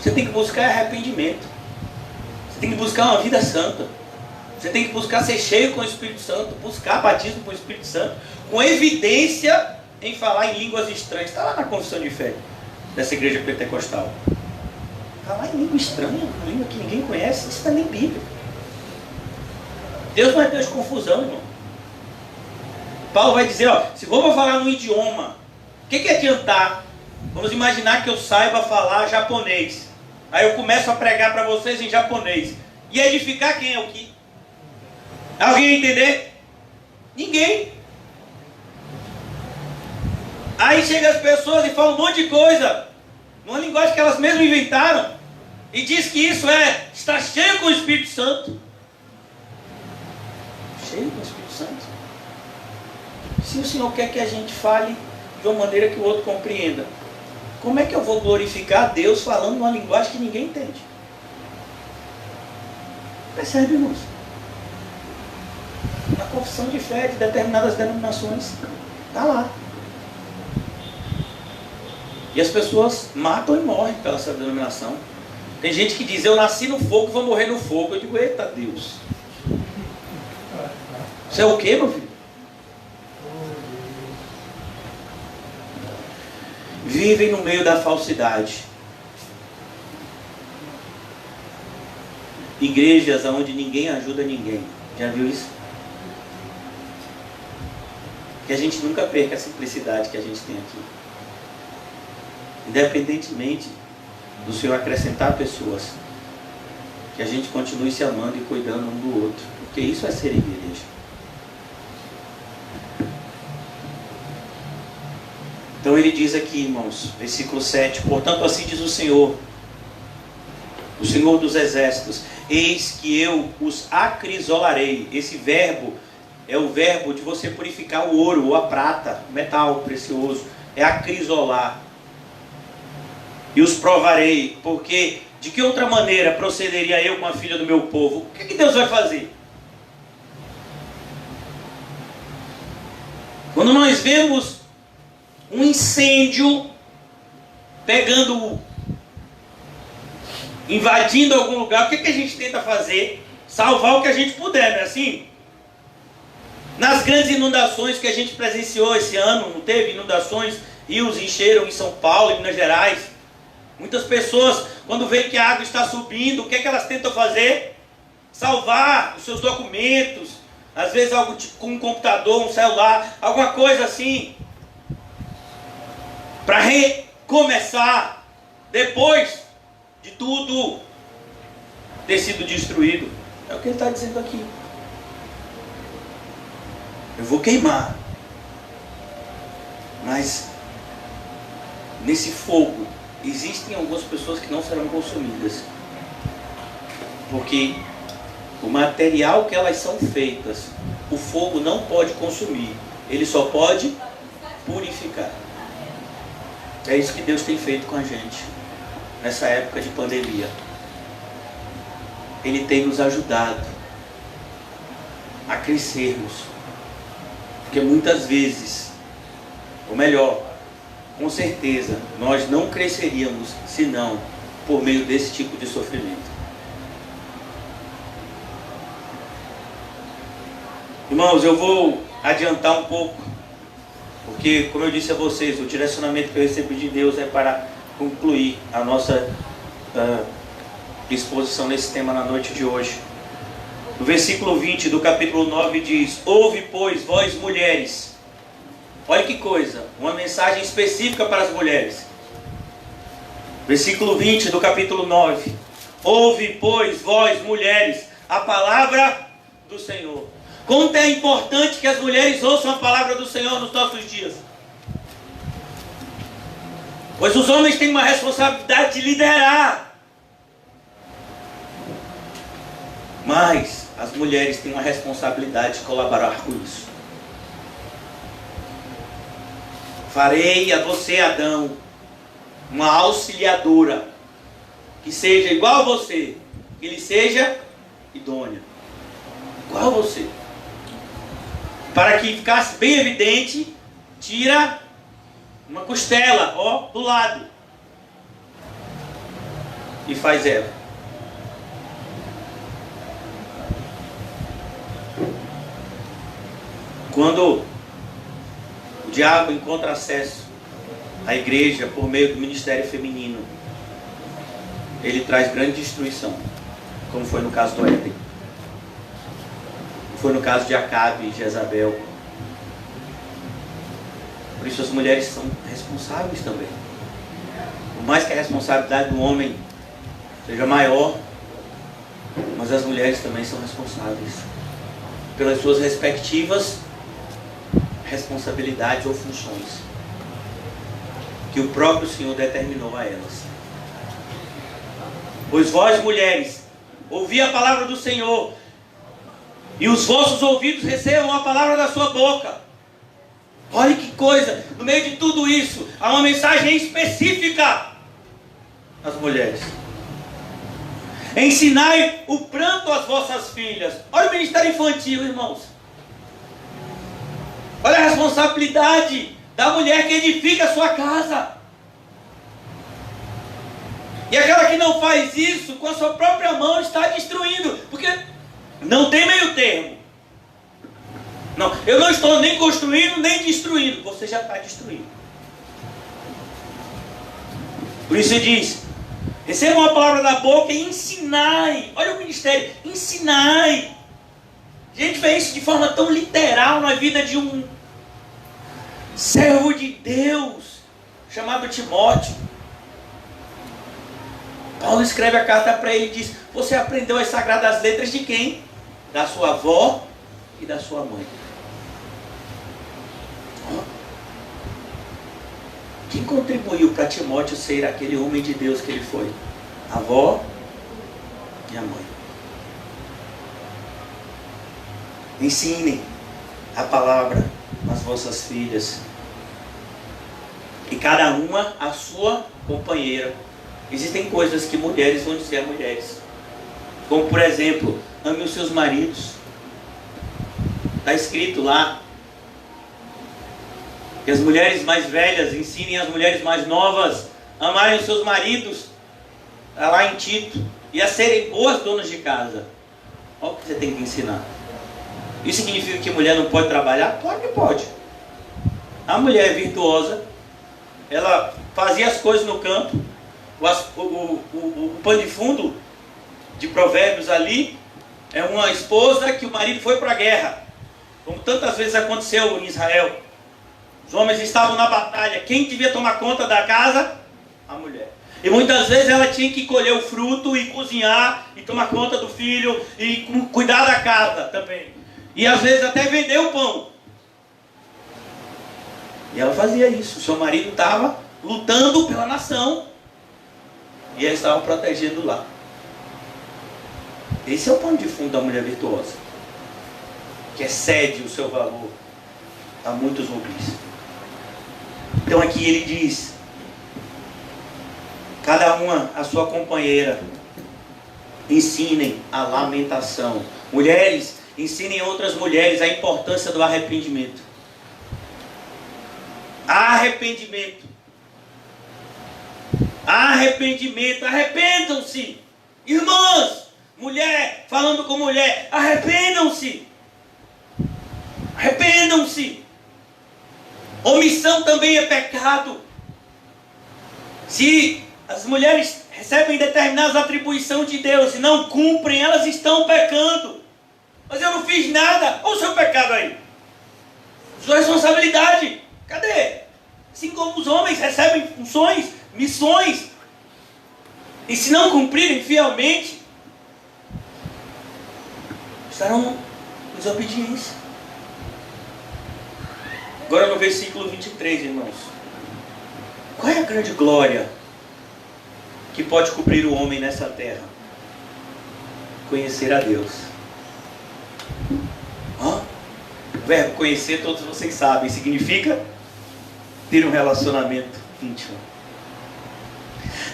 Você tem que buscar arrependimento. Você tem que buscar uma vida santa. Você tem que buscar ser cheio com o Espírito Santo, buscar batismo com o Espírito Santo, com evidência em falar em línguas estranhas. Está lá na confissão de fé dessa igreja pentecostal. Falar em língua estranha, língua que ninguém conhece, isso está nem Bíblia. Deus não é Deus de confusão, irmão. Paulo vai dizer, ó, se vou falar no idioma, o que adiantar? Vamos imaginar que eu saiba falar japonês. Aí eu começo a pregar para vocês em japonês. E edificar quem é o que? Alguém entender? Ninguém. Aí chegam as pessoas e falam um monte de coisa, numa linguagem que elas mesmas inventaram, e diz que isso está cheio com o Espírito Santo. Cheio com o Espírito Santo? Se o Senhor quer que a gente fale de uma maneira que o outro compreenda, como é que eu vou glorificar a Deus falando uma linguagem que ninguém entende? Percebe, irmãos? Na confissão de fé de determinadas denominações, está lá. E as pessoas matam e morrem pela essa denominação. Tem gente que diz, eu nasci no fogo, vou morrer no fogo. Eu digo, eita Deus. Isso é o quê, meu filho? Vivem no meio da falsidade. Igrejas onde ninguém ajuda ninguém. Já viu isso? Que a gente nunca perca a simplicidade que a gente tem aqui. Independentemente do Senhor acrescentar pessoas, que a gente continue se amando e cuidando um do outro. Porque isso é ser igreja. Então ele diz aqui, irmãos, versículo 7, portanto assim diz o Senhor dos exércitos, eis que eu os acrisolarei. Esse verbo é o verbo de você purificar o ouro ou a prata, metal precioso, é acrisolar. E os provarei, porque de que outra maneira procederia eu com a filha do meu povo? O que Deus vai fazer? Quando nós vemos um incêndio invadindo algum lugar, o que a gente tenta fazer? Salvar o que a gente puder, não é assim? Nas grandes inundações que a gente presenciou esse ano, não teve inundações, rios encheram em São Paulo, em Minas Gerais. Muitas pessoas, quando veem que a água está subindo, o que elas tentam fazer? Salvar os seus documentos, às vezes algo tipo com um computador, um celular, alguma coisa assim, para recomeçar depois de tudo ter sido destruído. É o que ele está dizendo aqui. Eu vou queimar, mas nesse fogo existem algumas pessoas que não serão consumidas, porque o material que elas são feitas, o fogo não pode consumir, ele só pode purificar. É isso que Deus tem feito com a gente nessa época de pandemia. Ele tem nos ajudado a crescermos, porque muitas vezes, ou melhor, com certeza, nós não cresceríamos senão por meio desse tipo de sofrimento. Irmãos, eu vou adiantar um pouco, porque, como eu disse a vocês, o direcionamento que eu recebi de Deus é para concluir a nossa exposição nesse tema na noite de hoje. No versículo 20 do capítulo 9 diz: ouve, pois, vós mulheres. Olha que coisa, uma mensagem específica para as mulheres. Versículo 20 do capítulo 9: ouve, pois, vós mulheres, a palavra do Senhor. Como é importante que as mulheres ouçam a palavra do Senhor nos nossos dias. Pois os homens têm uma responsabilidade de liderar, mas as mulheres têm uma responsabilidade de colaborar com isso. Farei a você, Adão, uma auxiliadora, que seja igual a você, que ele seja idônea, igual a você. Para que ficasse bem evidente, tira uma costela, ó, do lado, e faz ela. Quando o diabo encontra acesso à igreja por meio do ministério feminino, ele traz grande destruição, como foi no caso do Éden, foi no caso de Acabe e Jezabel. Por isso as mulheres são responsáveis também. Por mais que a responsabilidade do homem seja maior, mas as mulheres também são responsáveis pelas suas respectivas responsabilidades ou funções que o próprio Senhor determinou a elas. Pois vós, mulheres, ouvi a palavra do Senhor, e os vossos ouvidos recebam a palavra da sua boca. Olha que coisa, no meio de tudo isso, há uma mensagem específica às mulheres. Ensinai o pranto às vossas filhas. Olha o ministério infantil, irmãos. Olha a responsabilidade da mulher que edifica a sua casa. E aquela que não faz isso, com a sua própria mão, está destruindo. Porque não tem meio termo. Não, eu não estou nem construindo, nem destruindo. Você já está destruindo. Por isso ele diz: recebam a palavra da boca e ensinai. Olha o ministério, ensinai. A gente vê isso de forma tão literal na vida de um servo de Deus chamado Timóteo. Paulo escreve a carta para ele e diz: você aprendeu as sagradas letras de quem? Da sua avó e da sua mãe. Quem contribuiu para Timóteo ser aquele homem de Deus que ele foi? A avó e a mãe. Ensinem a palavra às vossas filhas, e cada uma a sua companheira. Existem coisas que mulheres vão dizer a mulheres, como por exemplo: ame os seus maridos. Está escrito lá que as mulheres mais velhas ensinem as mulheres mais novas a amarem os seus maridos. Está lá em Tito. E a serem boas donas de casa. Olha o que você tem que ensinar. Isso significa que mulher não pode trabalhar? Claro que pode. A mulher virtuosa, ela fazia as coisas no campo. O pano de fundo de Provérbios ali é uma esposa que o marido foi para a guerra, como tantas vezes aconteceu em Israel. Os homens estavam na batalha. Quem devia tomar conta da casa? A mulher. E muitas vezes ela tinha que colher o fruto e cozinhar e tomar conta do filho e cuidar da casa também. E às vezes até vender o pão. E ela fazia isso. O seu marido estava lutando pela nação e ela estava protegendo lá. Esse é o pano de fundo da mulher virtuosa, que excede o seu valor a muitos rubis. Então aqui ele diz: cada uma a sua companheira, ensinem a lamentação. Mulheres, ensinem outras mulheres a importância do arrependimento. Arrependimento. Arrependimento. Arrependam-se. Irmãs, mulher, falando com mulher, arrependam-se. Arrependam-se. Omissão também é pecado. Se as mulheres recebem determinadas atribuições de Deus e não cumprem, elas estão pecando. não fiz nada. Olha o seu pecado aí. Sua responsabilidade. Cadê? Assim como os homens recebem funções, missões, e se não cumprirem fielmente, estarão em desobediência. Agora no versículo 23, irmãos. Qual é a grande glória que pode cobrir o homem nessa terra? Conhecer a Deus. O verbo conhecer, todos vocês sabem, significa ter um relacionamento íntimo.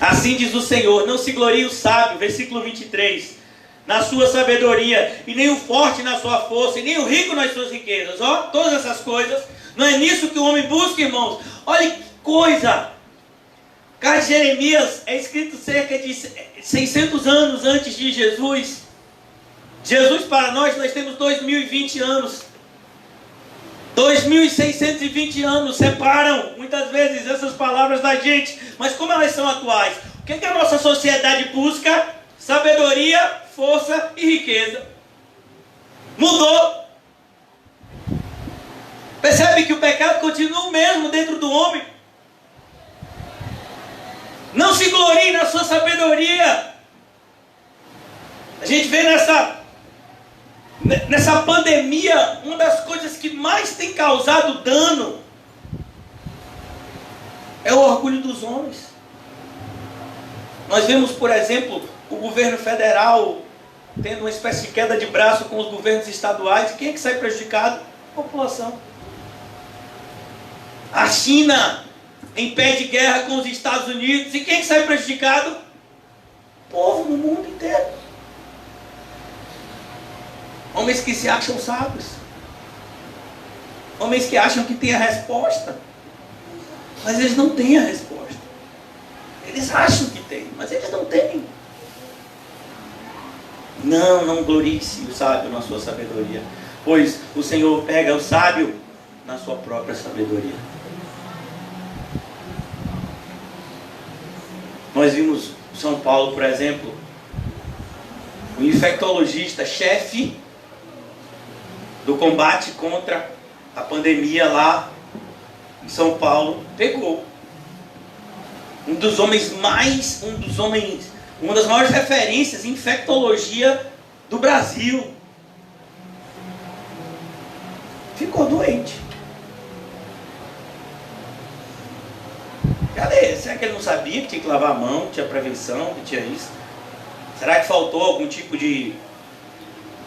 Assim diz o Senhor: não se glorie o sábio, versículo 23, na sua sabedoria, e nem o forte na sua força, e nem o rico nas suas riquezas. Todas essas coisas, não é nisso que o homem busca, irmãos. Olha que coisa. Carta de Jeremias é escrito cerca de 600 anos antes de Jesus. Jesus para nós temos 2020 anos. 2.620 anos separam muitas vezes essas palavras da gente, mas como elas são atuais? O que é que a nossa sociedade busca? Sabedoria, força e riqueza. Mudou. Percebe que o pecado continua o mesmo dentro do homem. Não se glorie na sua sabedoria. A gente vê nessa pandemia, uma das coisas que mais tem causado dano é o orgulho dos homens. Nós vemos, por exemplo, o governo federal tendo uma espécie de queda de braço com os governos estaduais. E quem é que sai prejudicado? A população. A China em pé de guerra com os Estados Unidos. E quem é que sai prejudicado? O povo no mundo inteiro. Homens que se acham sábios. Homens que acham que têm a resposta. Mas eles não têm a resposta. Eles acham que têm, mas eles não têm. Não glorie-se o sábio na sua sabedoria, pois o Senhor pega o sábio na sua própria sabedoria. Nós vimos São Paulo, por exemplo, o infectologista, chefe do combate contra a pandemia lá em São Paulo, pegou uma das maiores referências em infectologia do Brasil. Ficou doente. Cadê? Será que ele não sabia que tinha que lavar a mão, que tinha prevenção, que tinha isso? Será que faltou algum tipo de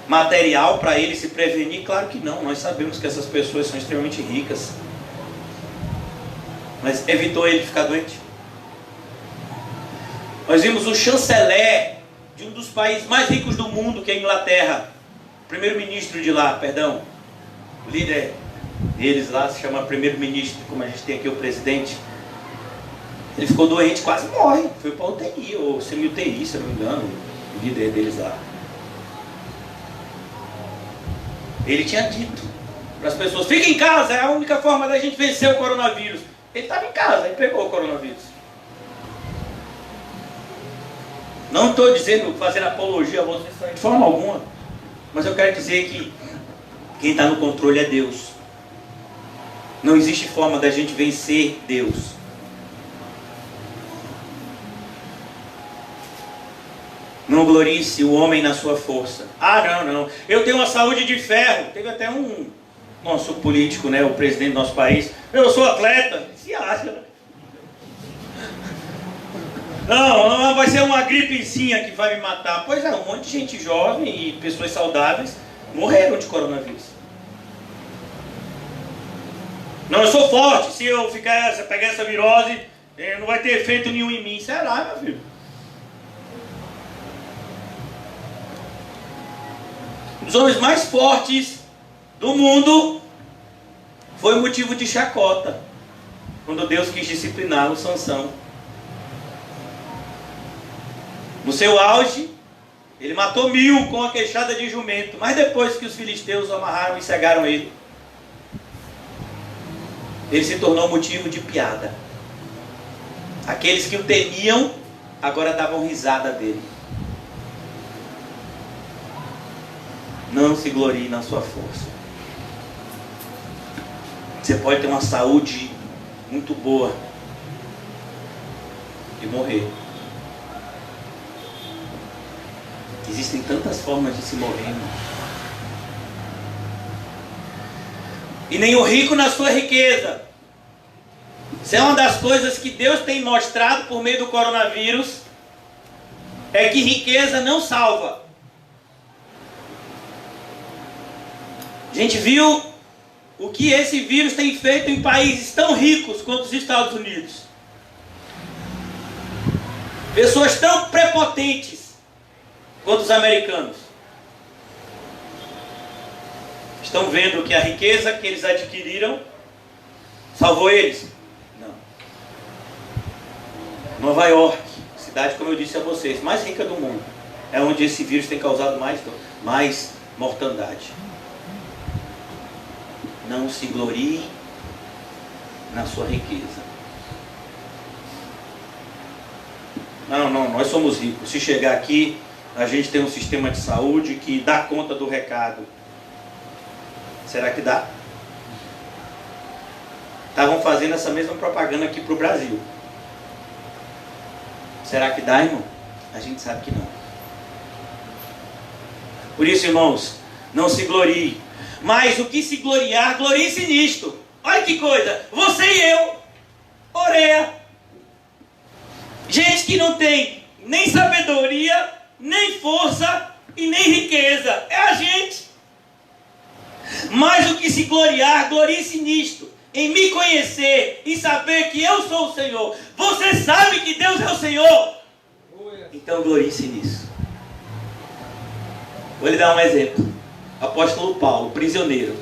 material para ele se prevenir? Claro que não. Nós sabemos que essas pessoas são extremamente ricas. Mas evitou ele ficar doente. Nós vimos o chanceler de um dos países mais ricos do mundo, que é a Inglaterra. O primeiro-ministro de lá, perdão. O líder deles lá se chama primeiro-ministro, como a gente tem aqui o presidente. Ele ficou doente, quase morre. Foi para UTI, ou semi-UTI, se eu não me engano, o líder deles lá. Ele tinha dito para as pessoas: fiquem em casa, é a única forma da gente vencer o coronavírus. Ele estava em casa, ele pegou o coronavírus. Não estou dizendo, fazendo apologia a vocês de forma alguma, mas eu quero dizer que quem está no controle é Deus. Não existe forma da gente vencer Deus. Não glorie-se o homem na sua força. Não. Eu tenho uma saúde de ferro. Teve até um nosso político, né, o presidente do nosso país. Eu sou atleta. Se acha, né? Não, vai ser uma gripezinha que vai me matar. Pois é, um monte de gente jovem e pessoas saudáveis morreram de coronavírus. Não, eu sou forte. Se eu pegar essa virose, não vai ter efeito nenhum em mim. Será, meu filho? Os homens mais fortes do mundo foi motivo de chacota quando Deus quis disciplinar o Sansão. No seu auge, ele matou 1000 com a queixada de jumento, mas depois que os filisteus o amarraram e cegaram ele se tornou motivo de piada. Aqueles que o temiam agora davam risada dele. Não se glorie na sua força. Você pode ter uma saúde muito boa e morrer. Existem tantas formas de se morrer, irmão. E nem o rico na sua riqueza. Isso é uma das coisas que Deus tem mostrado por meio do coronavírus. É que riqueza não salva. A gente viu o que esse vírus tem feito em países tão ricos quanto os Estados Unidos. Pessoas tão prepotentes quanto os americanos. Estão vendo que a riqueza que eles adquiriram salvou eles? Não. Nova York, cidade, como eu disse a vocês, mais rica do mundo, é onde esse vírus tem causado mais mortandade. Não se glorie na sua riqueza. Não, nós somos ricos. Se chegar aqui, a gente tem um sistema de saúde que dá conta do recado. Será que dá? Estavam fazendo essa mesma propaganda aqui para o Brasil. Será que dá, irmão? A gente sabe que não. Por isso, irmãos, não se glorie. Mas o que se gloriar, glorie-se nisto. Olha que coisa. Você e eu, Oreia. Gente que não tem nem sabedoria, nem força e nem riqueza. É a gente. Mas o que se gloriar, glorie-se nisto. Em me conhecer e saber que eu sou o Senhor. Você sabe que Deus é o Senhor. Então glorie-se nisso. Vou lhe dar um exemplo. O apóstolo Paulo, prisioneiro,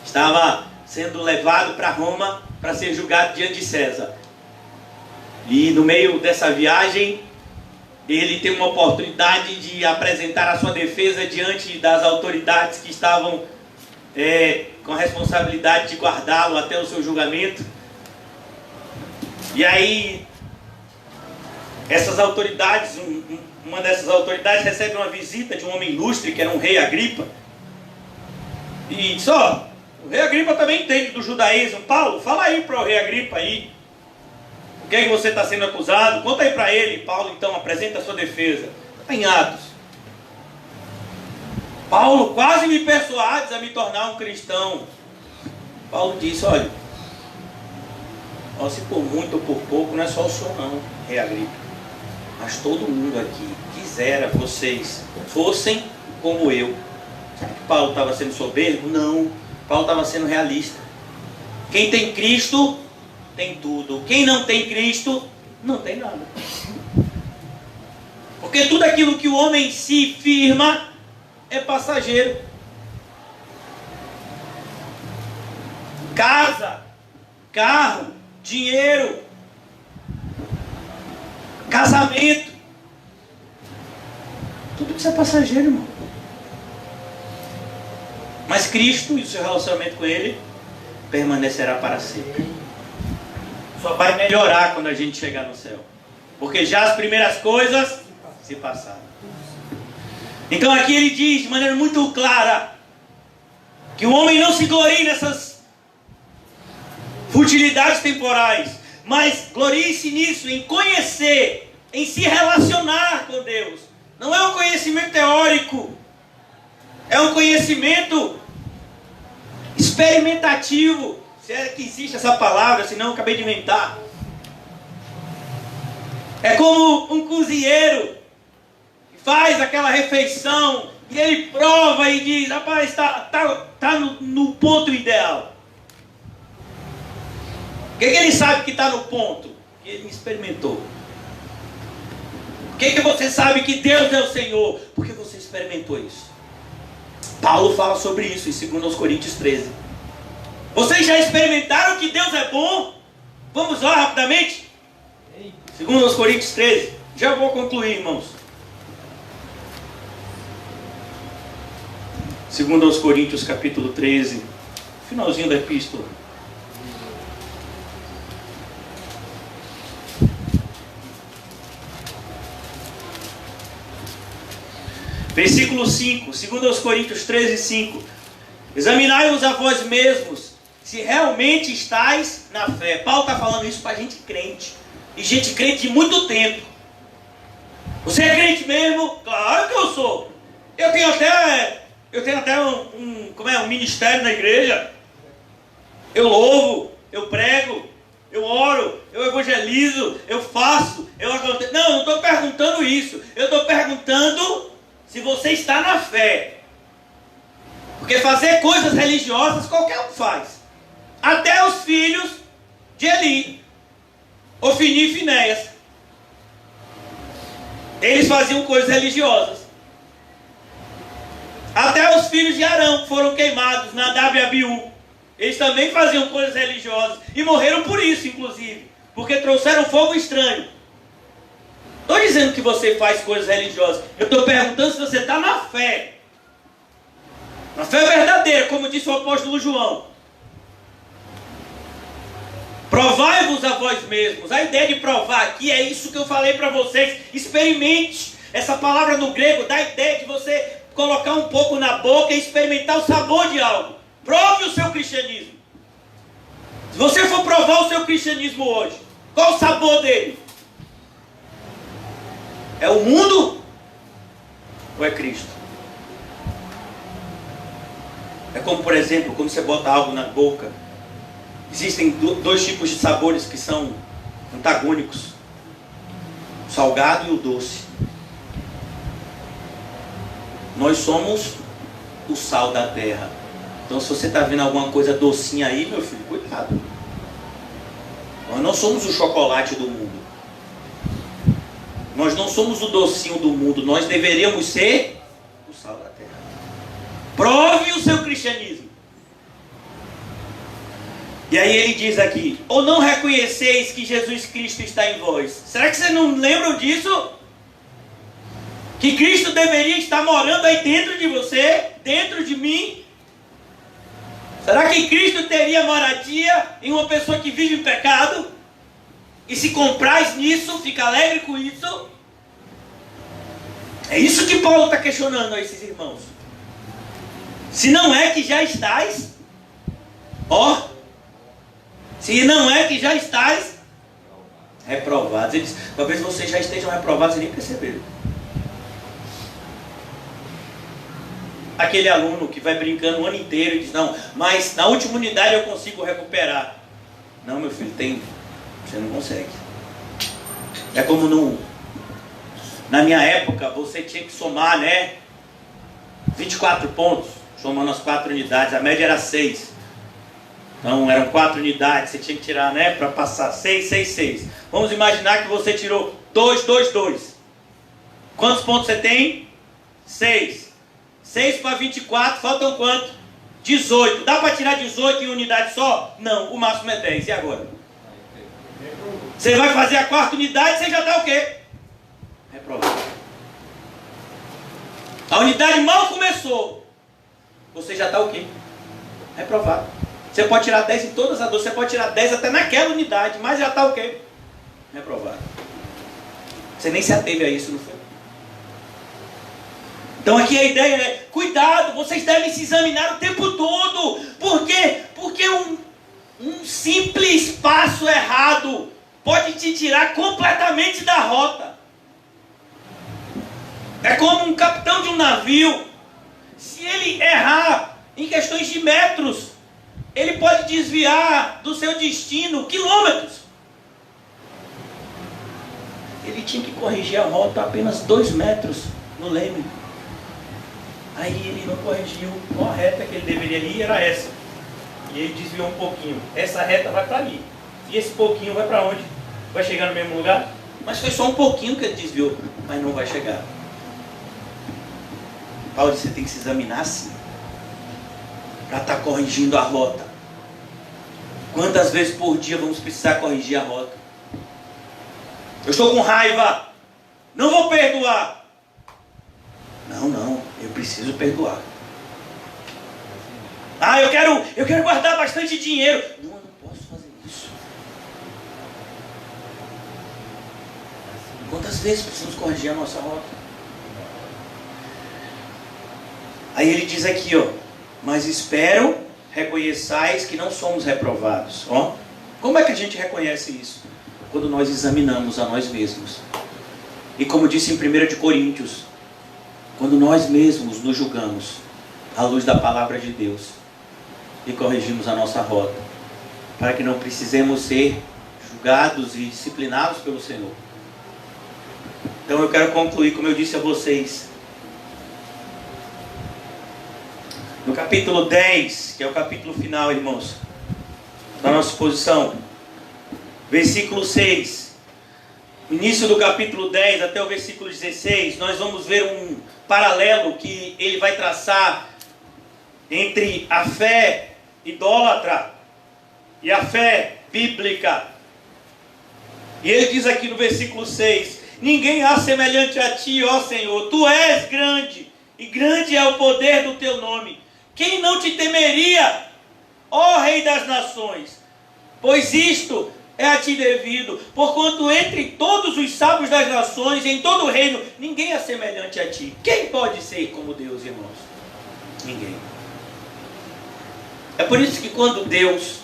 estava sendo levado para Roma para ser julgado diante de César. E no meio dessa viagem, ele tem uma oportunidade de apresentar a sua defesa diante das autoridades que estavam com a responsabilidade de guardá-lo até o seu julgamento. E aí, essas autoridades, uma dessas autoridades recebe uma visita de um homem ilustre, que era um rei Agripa. E diz: ó, o rei Agripa também entende do judaísmo. Paulo, fala aí para o rei Agripa aí. O que é que você está sendo acusado? Conta aí para ele. Paulo então apresenta a sua defesa. Está em Atos. Paulo, quase me persuades a me tornar um cristão. Paulo disse: olha, se por muito ou por pouco, não é só o senhor não, rei Agripa, mas todo mundo aqui quisera vocês fossem como eu. Será que Paulo estava sendo soberbo? Não. Paulo estava sendo realista. Quem tem Cristo tem tudo. Quem não tem Cristo não tem nada. Porque tudo aquilo que o homem se firma é passageiro. Casa, carro, dinheiro, casamento, tudo isso é passageiro, irmão. Mas Cristo e o seu relacionamento com Ele permanecerá para sempre. Só vai melhorar quando a gente chegar no céu, porque já as primeiras coisas se passaram. Então aqui ele diz de maneira muito clara que o homem não se glorie nessas futilidades temporais, mas glorie-se nisso, em conhecer, em se relacionar com Deus. Não é um conhecimento teórico, é um conhecimento experimentativo, se é que existe essa palavra, senão eu acabei de inventar. É como um cozinheiro que faz aquela refeição e ele prova e diz: rapaz, está no ponto ideal. Por que ele sabe que está no ponto? Porque ele experimentou. Por que você sabe que Deus é o Senhor? Porque você experimentou isso. Paulo fala sobre isso em 2 Coríntios 13. Vocês já experimentaram que Deus é bom? Vamos lá rapidamente. 2 Coríntios 13. Já vou concluir, irmãos. 2 Coríntios capítulo 13. Finalzinho da epístola. Versículo 5, 2 Coríntios 13, 5. Examinai-vos a vós mesmos, se realmente estáis na fé. Paulo está falando isso para gente crente. E gente crente de muito tempo. Você é crente mesmo? Claro que eu sou. Eu tenho até um ministério na igreja. Eu louvo, eu prego, eu oro, eu evangelizo, eu faço, eu aconteço. Não, eu não estou perguntando isso. Eu estou perguntando se você está na fé. Porque fazer coisas religiosas qualquer um faz. Até os filhos de Eli, Ofni e Finéias. Eles faziam coisas religiosas. Até os filhos de Arão foram queimados, Nadab e Abiú. Eles também faziam coisas religiosas. E morreram por isso, inclusive. Porque trouxeram fogo estranho. Estou dizendo que você faz coisas religiosas. Eu estou perguntando se você está na fé. Na fé verdadeira, como disse o apóstolo João. Provai-vos a vós mesmos. A ideia de provar aqui é isso que eu falei para vocês. Experimente. Essa palavra no grego dá a ideia de você colocar um pouco na boca e experimentar o sabor de algo. Prove o seu cristianismo. Se você for provar o seu cristianismo hoje, qual o sabor dele? É o mundo ou é Cristo? É como, por exemplo, quando você bota algo na boca. Existem dois tipos de sabores que são antagônicos. O salgado e o doce. Nós somos o sal da terra. Então se você está vendo alguma coisa docinha aí, meu filho, cuidado. Nós não somos o chocolate do mundo. Nós não somos o docinho do mundo. Nós deveríamos ser o sal da terra. Prove o seu cristianismo. E aí ele diz aqui: ou não reconheceis que Jesus Cristo está em vós? Será que vocês não lembram disso? Que Cristo deveria estar morando aí dentro de você, dentro de mim? Será que Cristo teria moradia em uma pessoa que vive em pecado? E se comprais nisso, fica alegre com isso? É isso que Paulo está questionando a esses irmãos. Se não é que já estáis, se não é que já estáis reprovados. Ele diz, talvez vocês já estejam reprovados e nem perceberam. Aquele aluno que vai brincando o ano inteiro e diz, não, mas na última unidade eu consigo recuperar. Não, meu filho, você não consegue. É como na minha época, você tinha que somar, 24 pontos, somando as 4 unidades, a média era 6. Então eram 4 unidades, você tinha que tirar, para passar 6, 6, 6. Vamos imaginar que você tirou 2, 2, 2. Quantos pontos você tem? 6. 6 para 24, faltam quanto? 18. Dá para tirar 18 em unidade só? Não, o máximo é 10. E agora? Você vai fazer a 4ª unidade, você já está o quê? Reprovado. A unidade mal começou. Você já está o quê? Reprovado. Você pode tirar 10 em todas as 12, você pode tirar 10 até naquela unidade, mas já está o quê? Reprovado. Você nem se ateve a isso, não foi? Então aqui a ideia é, cuidado, vocês devem se examinar o tempo todo. Por quê? Porque um simples passo errado pode te tirar completamente da rota. É como um capitão de um navio. Se ele errar em questões de metros, ele pode desviar do seu destino quilômetros. Ele tinha que corrigir a rota a apenas 2 metros no leme. Aí ele não corrigiu. Qual a reta que ele deveria ir era essa. E ele desviou um pouquinho. Essa reta vai para ali. E esse pouquinho vai para onde? Vai chegar no mesmo lugar? Mas foi só um pouquinho que ele desviou. Mas não vai chegar. Paulo disse, você tem que se examinar assim. Para estar corrigindo a rota. Quantas vezes por dia vamos precisar corrigir a rota? Eu estou com raiva. Não vou perdoar. Não, eu preciso perdoar. Eu quero guardar bastante dinheiro. Não, eu não posso fazer isso. Quantas vezes precisamos corrigir a nossa rota? Aí ele diz aqui, ó, mas espero reconheçais que não somos reprovados. Ó, como é que a gente reconhece isso? Quando nós examinamos a nós mesmos. E como disse em 1 de Coríntios, quando nós mesmos nos julgamos à luz da palavra de Deus e corrigimos a nossa rota, para que não precisemos ser julgados e disciplinados pelo Senhor. Então eu quero concluir, como eu disse a vocês, no capítulo 10, que é o capítulo final, irmãos, da nossa exposição, versículo 6, início do capítulo 10 até o versículo 16, nós vamos ver um paralelo que ele vai traçar entre a fé idólatra e a fé bíblica. E ele diz aqui no versículo 6: ninguém há semelhante a ti, ó Senhor, tu és grande, e grande é o poder do teu nome. Quem não te temeria, ó Rei das nações? Pois isto é a ti devido, porquanto entre todos os sábios das nações, em todo o reino, ninguém é semelhante a ti. Quem pode ser como Deus, irmãos? Ninguém. É por isso que quando Deus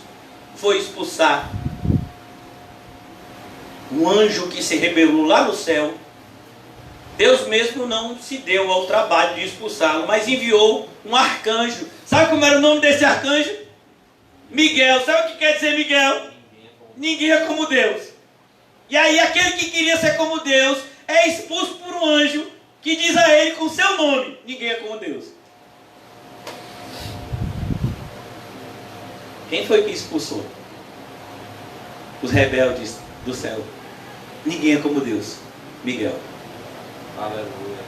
foi expulsar um anjo que se rebelou lá no céu, Deus mesmo não se deu ao trabalho de expulsá-lo, mas enviou um arcanjo. Sabe como era o nome desse arcanjo? Miguel. Sabe o que quer dizer Miguel? Ninguém é como Deus. E aí aquele que queria ser como Deus é expulso por um anjo que diz a ele com seu nome: ninguém é como Deus. Quem foi que expulsou os rebeldes do céu? Ninguém é como Deus. Miguel. Aleluia.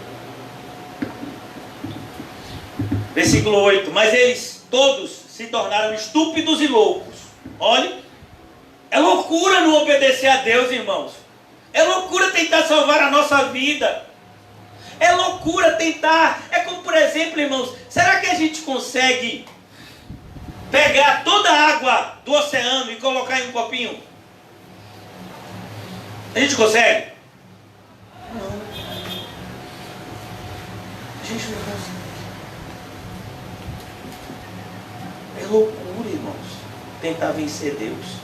Versículo 8. Mas eles todos se tornaram estúpidos e loucos. Olhe, é loucura não obedecer a Deus, irmãos. É loucura tentar salvar a nossa vida. É loucura tentar. É como, por exemplo, irmãos, será que a gente consegue pegar toda a água do oceano e colocar em um copinho? A gente consegue? Não. A gente não consegue. É loucura, irmãos, tentar vencer Deus.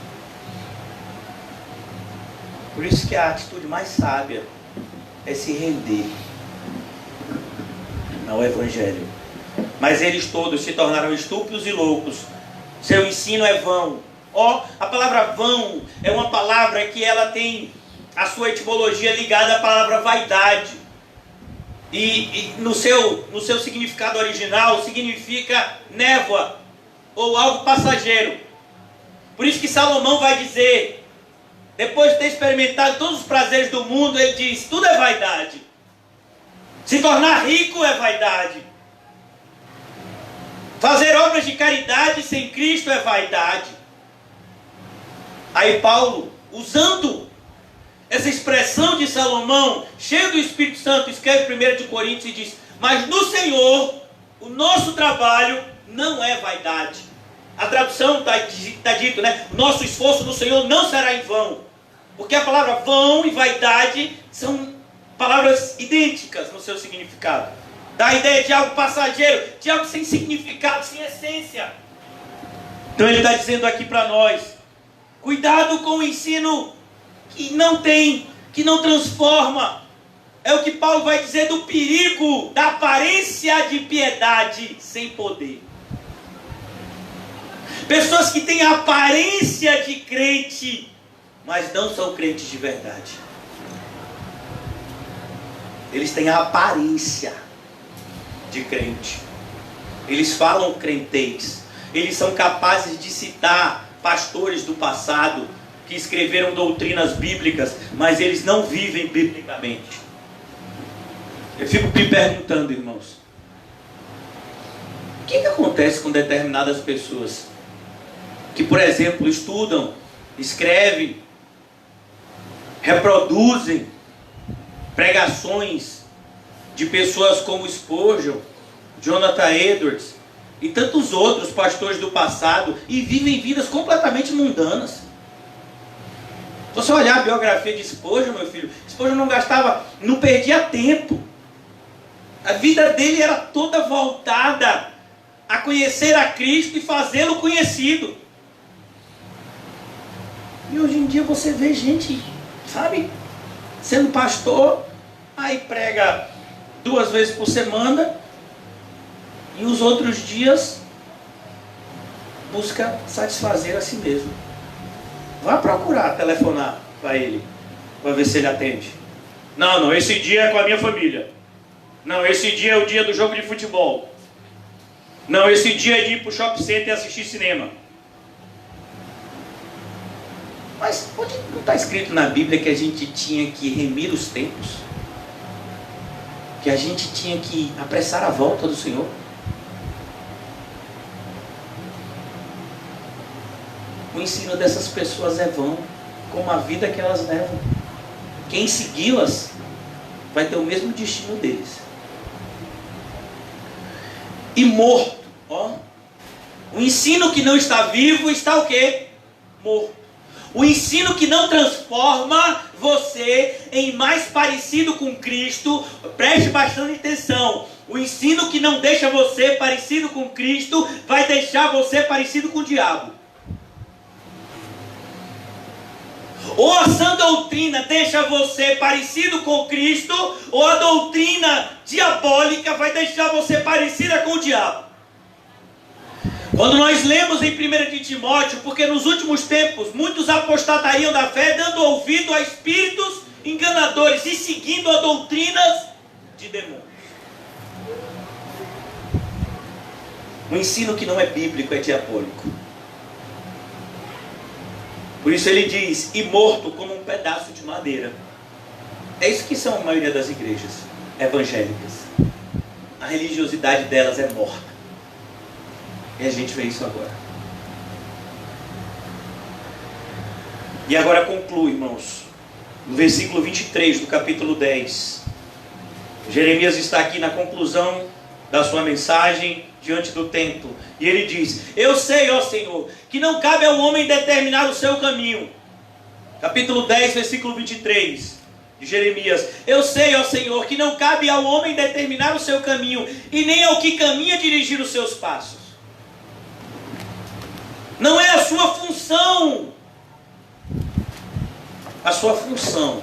Por isso que a atitude mais sábia é se render ao Evangelho. Mas eles todos se tornaram estúpidos e loucos. Seu ensino é vão. Ó, a palavra vão é uma palavra que ela tem a sua etimologia ligada à palavra vaidade. E no seu significado original significa névoa ou algo passageiro. Por isso que Salomão vai dizer, depois de ter experimentado todos os prazeres do mundo, ele diz: tudo é vaidade. Se tornar rico é vaidade. Fazer obras de caridade sem Cristo é vaidade. Aí Paulo, usando essa expressão de Salomão, cheio do Espírito Santo, escreve 1 de Coríntios e diz: mas no Senhor, o nosso trabalho não é vaidade. A tradução está dito, né? Nosso esforço no Senhor não será em vão. Porque a palavra vão e vaidade são palavras idênticas no seu significado. Dá a ideia de algo passageiro, de algo sem significado, sem essência. Então ele está dizendo aqui para nós: cuidado com o ensino que não tem, que não transforma. É o que Paulo vai dizer do perigo da aparência de piedade sem poder. Pessoas que têm a aparência de crente, mas não são crentes de verdade. Eles têm a aparência de crente. Eles falam crentez. Eles são capazes de citar pastores do passado que escreveram doutrinas bíblicas, mas eles não vivem biblicamente. Eu fico me perguntando, irmãos, o que acontece com determinadas pessoas que, por exemplo, estudam, escrevem, reproduzem pregações de pessoas como Spurgeon, Jonathan Edwards e tantos outros pastores do passado, e vivem vidas completamente mundanas. Se você olhar a biografia de Spurgeon, meu filho, Spurgeon não perdia tempo. A vida dele era toda voltada a conhecer a Cristo e fazê-lo conhecido. E hoje em dia você vê gente, sabe, sendo pastor, aí prega 2 vezes por semana e os outros dias busca satisfazer a si mesmo. Vá procurar telefonar para ele, para ver se ele atende. Não, esse dia é com a minha família. Não, esse dia é o dia do jogo de futebol. Não, esse dia é de ir para o shopping center e assistir cinema. Mas onde não está escrito na Bíblia que a gente tinha que remir os tempos? Que a gente tinha que apressar a volta do Senhor? O ensino dessas pessoas é vão, como a vida que elas levam. Quem segui-las vai ter o mesmo destino deles. E morto, ó. O ensino que não está vivo está o quê? Morto. O ensino que não transforma você em mais parecido com Cristo, preste bastante atenção. O ensino que não deixa você parecido com Cristo vai deixar você parecido com o diabo. Ou a sã doutrina deixa você parecido com Cristo, ou a doutrina diabólica vai deixar você parecida com o diabo. Quando nós lemos em 1 de Timóteo, porque nos últimos tempos muitos apostatariam da fé, dando ouvido a espíritos enganadores e seguindo a doutrinas de demônios. O ensino que não é bíblico é diabólico. Por isso ele diz, e morto como um pedaço de madeira. É isso que são a maioria das igrejas evangélicas. A religiosidade delas é morta. E a gente vê isso agora. E agora conclui, irmãos, no versículo 23 do capítulo 10. Jeremias está aqui na conclusão da sua mensagem diante do templo. E ele diz, eu sei, ó Senhor, que não cabe ao homem determinar o seu caminho. Capítulo 10, versículo 23 de Jeremias. Eu sei, ó Senhor, que não cabe ao homem determinar o seu caminho, e nem ao que caminha dirigir os seus passos. Não é a sua função. A sua função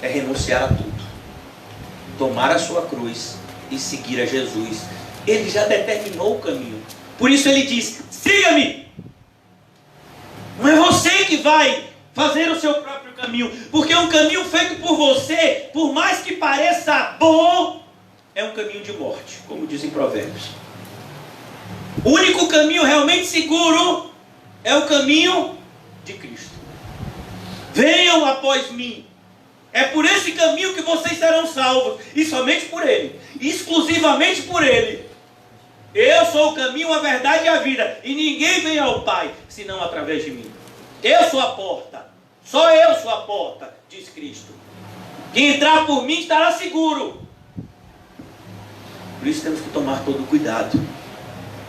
é renunciar a tudo, tomar a sua cruz e seguir a Jesus. Ele já determinou o caminho. Por isso ele diz, siga-me. Não é você que vai fazer o seu próprio caminho, porque um caminho feito por você, por mais que pareça bom, é um caminho de morte, como dizem Provérbios. O único caminho realmente seguro é o caminho de Cristo. Venham após mim. É por esse caminho que vocês serão salvos. E somente por Ele. Exclusivamente por Ele. Eu sou o caminho, a verdade e a vida. E ninguém vem ao Pai, senão através de mim. Eu sou a porta. Só eu sou a porta, diz Cristo. Quem entrar por mim estará seguro. Por isso temos que tomar todo cuidado.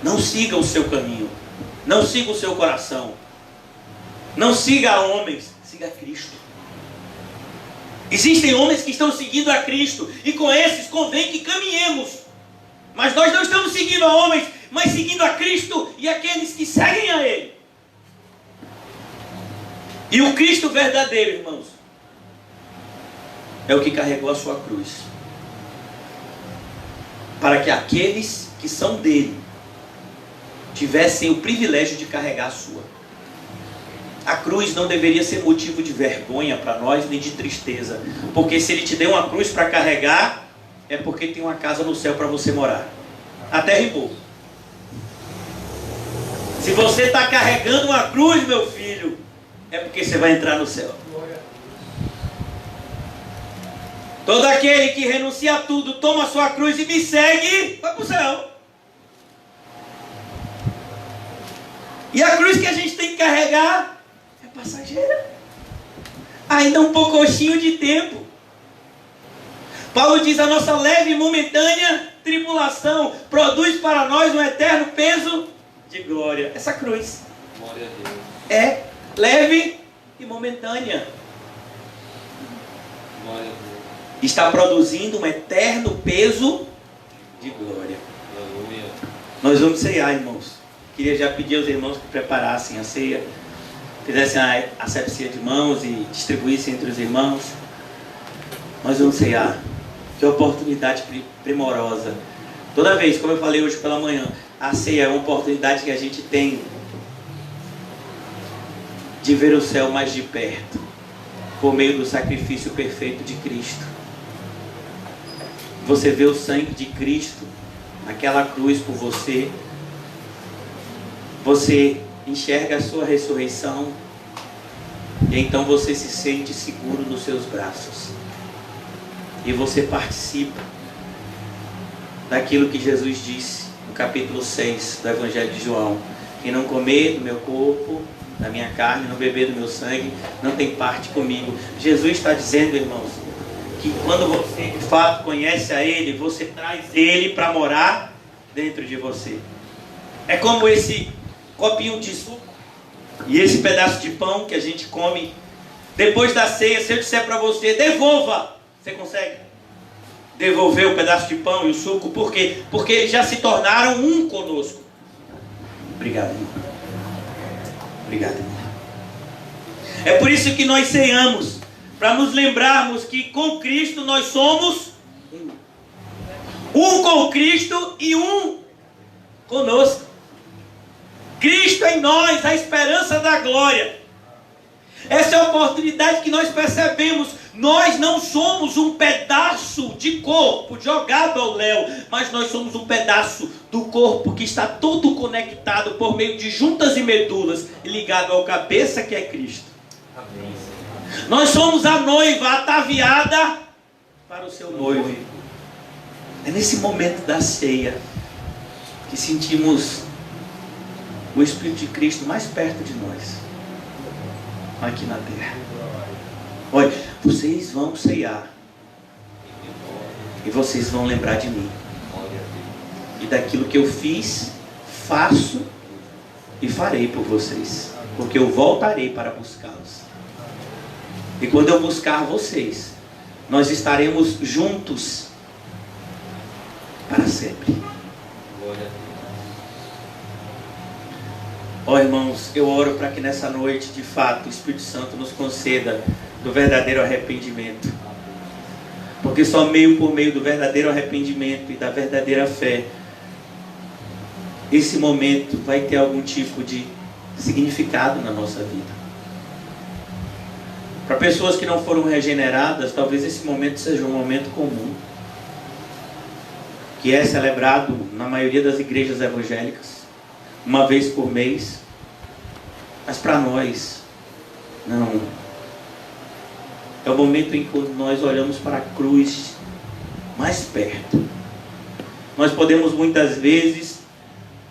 Não siga o seu caminho. Não siga o seu coração. Não siga homens. Siga Cristo. Existem homens que estão seguindo a Cristo. E com esses convém que caminhemos. Mas nós não estamos seguindo a homens, mas seguindo a Cristo e aqueles que seguem a Ele. E o Cristo verdadeiro, irmãos, é o que carregou a sua cruz. Para que aqueles que são dele tivessem o privilégio de carregar a sua. A cruz não deveria ser motivo de vergonha para nós, nem de tristeza. Porque se ele te deu uma cruz para carregar, é porque tem uma casa no céu para você morar. Até rimou. Se você está carregando uma cruz, meu filho, é porque você vai entrar no céu. Todo aquele que renuncia a tudo, toma a sua cruz e me segue, vai para o céu. E a cruz que a gente tem que carregar é passageira. Ainda um pouquinho de tempo. Paulo diz, a nossa leve e momentânea tribulação produz para nós um eterno peso de glória. Essa cruz Glória a Deus. é leve e momentânea. Glória a Deus. está produzindo um eterno peso de glória. Aleluia. Nós vamos ceiar, irmãos. Queria já pedir aos irmãos que preparassem a ceia, fizessem a asepsia de mãos e distribuíssem entre os irmãos. Nós vamos ceiar. Que oportunidade primorosa. Toda vez, como eu falei hoje pela manhã, a ceia é uma oportunidade que a gente tem de ver o céu mais de perto, por meio do sacrifício perfeito de Cristo. Você vê o sangue de Cristo naquela cruz por você. Você enxerga a sua ressurreição. E então você se sente seguro nos seus braços. E você participa daquilo que Jesus disse no capítulo 6 do Evangelho de João. Quem não comer do meu corpo, da minha carne, não beber do meu sangue, não tem parte comigo. Jesus está dizendo, irmãos, que quando você de fato conhece a Ele, você traz Ele para morar dentro de você. É como esse copinho de suco e esse pedaço de pão que a gente come depois da ceia. Se eu disser para você, devolva, você consegue devolver o pedaço de pão e o suco? Por quê? Porque eles já se tornaram um conosco. Obrigado, irmão. Obrigado, irmão. É por isso que nós ceiamos, para nos lembrarmos que com Cristo nós somos um. Um com Cristo e um conosco. Cristo em nós, a esperança da glória. Essa é a oportunidade que nós percebemos. Nós não somos um pedaço de corpo jogado ao léu, mas nós somos um pedaço do corpo que está todo conectado por meio de juntas e medulas e ligado ao cabeça, que é Cristo. Amém. Nós somos a noiva ataviada para o seu noivo. É nesse momento da ceia que sentimos o Espírito de Cristo mais perto de nós, aqui na terra. Olha, vocês vão ceiar e vocês vão lembrar de mim e daquilo que eu fiz, faço e farei por vocês, porque eu voltarei para buscá-los. E quando eu buscar vocês, nós estaremos juntos para sempre. Ó, irmãos, eu oro para que nessa noite, de fato, o Espírito Santo nos conceda do verdadeiro arrependimento. Porque só por meio do verdadeiro arrependimento e da verdadeira fé, esse momento vai ter algum tipo de significado na nossa vida. Para pessoas que não foram regeneradas, talvez esse momento seja um momento comum, que é celebrado na maioria das igrejas evangélicas, uma vez por mês. Mas para nós, não. É o momento em que nós olhamos para a cruz mais perto. Nós podemos muitas vezes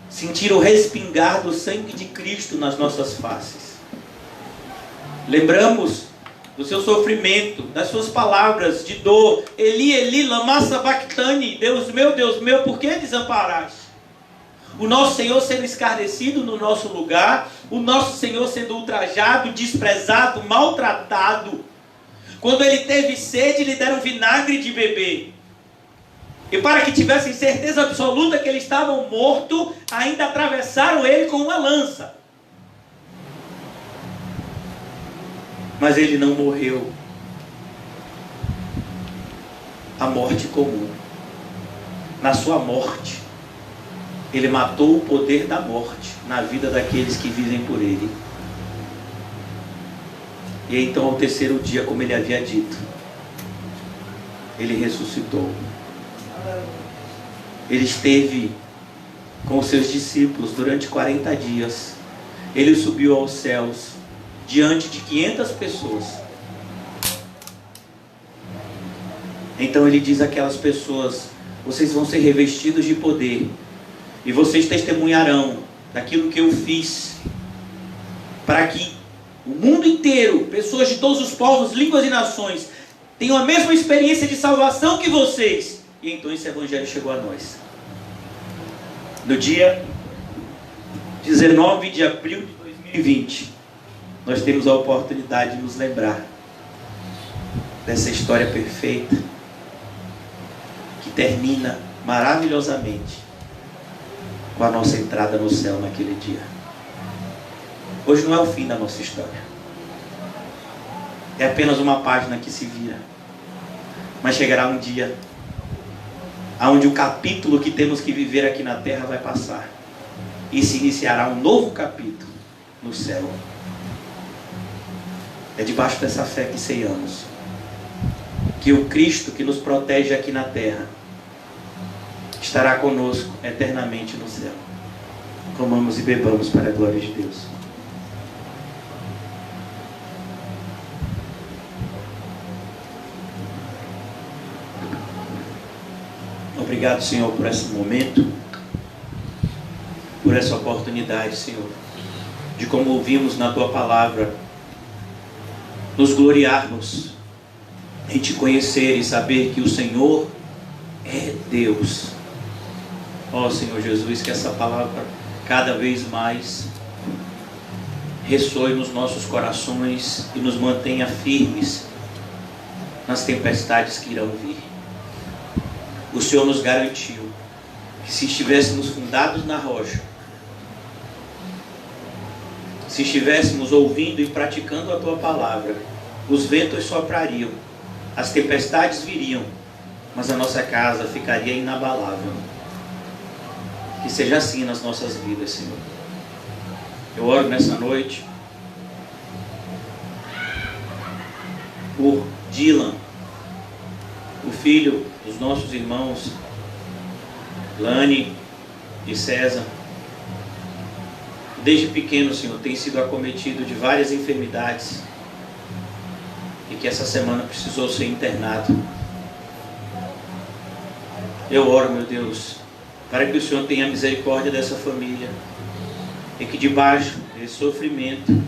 sentir o respingar do sangue de Cristo nas nossas faces. Lembramos do seu sofrimento, das suas palavras de dor. Eli, Eli, lama sabachthani. Deus meu, por que desamparaste? O nosso Senhor sendo escarnecido no nosso lugar, o nosso Senhor sendo ultrajado, desprezado, maltratado. Quando ele teve sede, lhe deram vinagre de beber. E para que tivessem certeza absoluta que ele estava morto, ainda atravessaram ele com uma lança. Mas ele não morreu a morte comum. Na sua morte, ele matou o poder da morte na vida daqueles que vivem por ele. E então, ao terceiro dia, como ele havia dito, ele ressuscitou. Ele esteve com os seus discípulos durante 40 dias. Ele subiu aos céus diante de 500 pessoas. Então ele diz àquelas pessoas: vocês vão ser revestidos de poder e vocês testemunharão daquilo que eu fiz, para que o mundo inteiro, pessoas de todos os povos, línguas e nações, tenham a mesma experiência de salvação que vocês. E então esse evangelho chegou a nós. No dia 19 de abril de 2020, nós temos a oportunidade de nos lembrar dessa história perfeita, termina maravilhosamente com a nossa entrada no céu naquele dia. Hoje não é o fim da nossa história. É apenas uma página que se vira. Mas chegará um dia onde o capítulo que temos que viver aqui na terra vai passar. E se iniciará um novo capítulo no céu. É debaixo dessa fé que ceiamos. Que o Cristo que nos protege aqui na terra estará conosco eternamente no céu. Comamos e bebamos para a glória de Deus. Obrigado, Senhor, por esse momento, por essa oportunidade, Senhor, de, como ouvimos na Tua Palavra, nos gloriarmos em Te conhecer e saber que o Senhor é Deus. Ó Senhor Jesus, que essa palavra cada vez mais ressoe nos nossos corações e nos mantenha firmes nas tempestades que irão vir. O Senhor nos garantiu que se estivéssemos fundados na rocha, se estivéssemos ouvindo e praticando a Tua palavra, os ventos soprariam, as tempestades viriam, mas a nossa casa ficaria inabalável. Que seja assim nas nossas vidas, Senhor. Eu oro nessa noite por Dylan, o filho dos nossos irmãos Lani e César. Desde pequeno, Senhor, tem sido acometido de várias enfermidades e que essa semana precisou ser internado. Eu oro, meu Deus, para que o Senhor tenha misericórdia dessa família e que debaixo desse sofrimento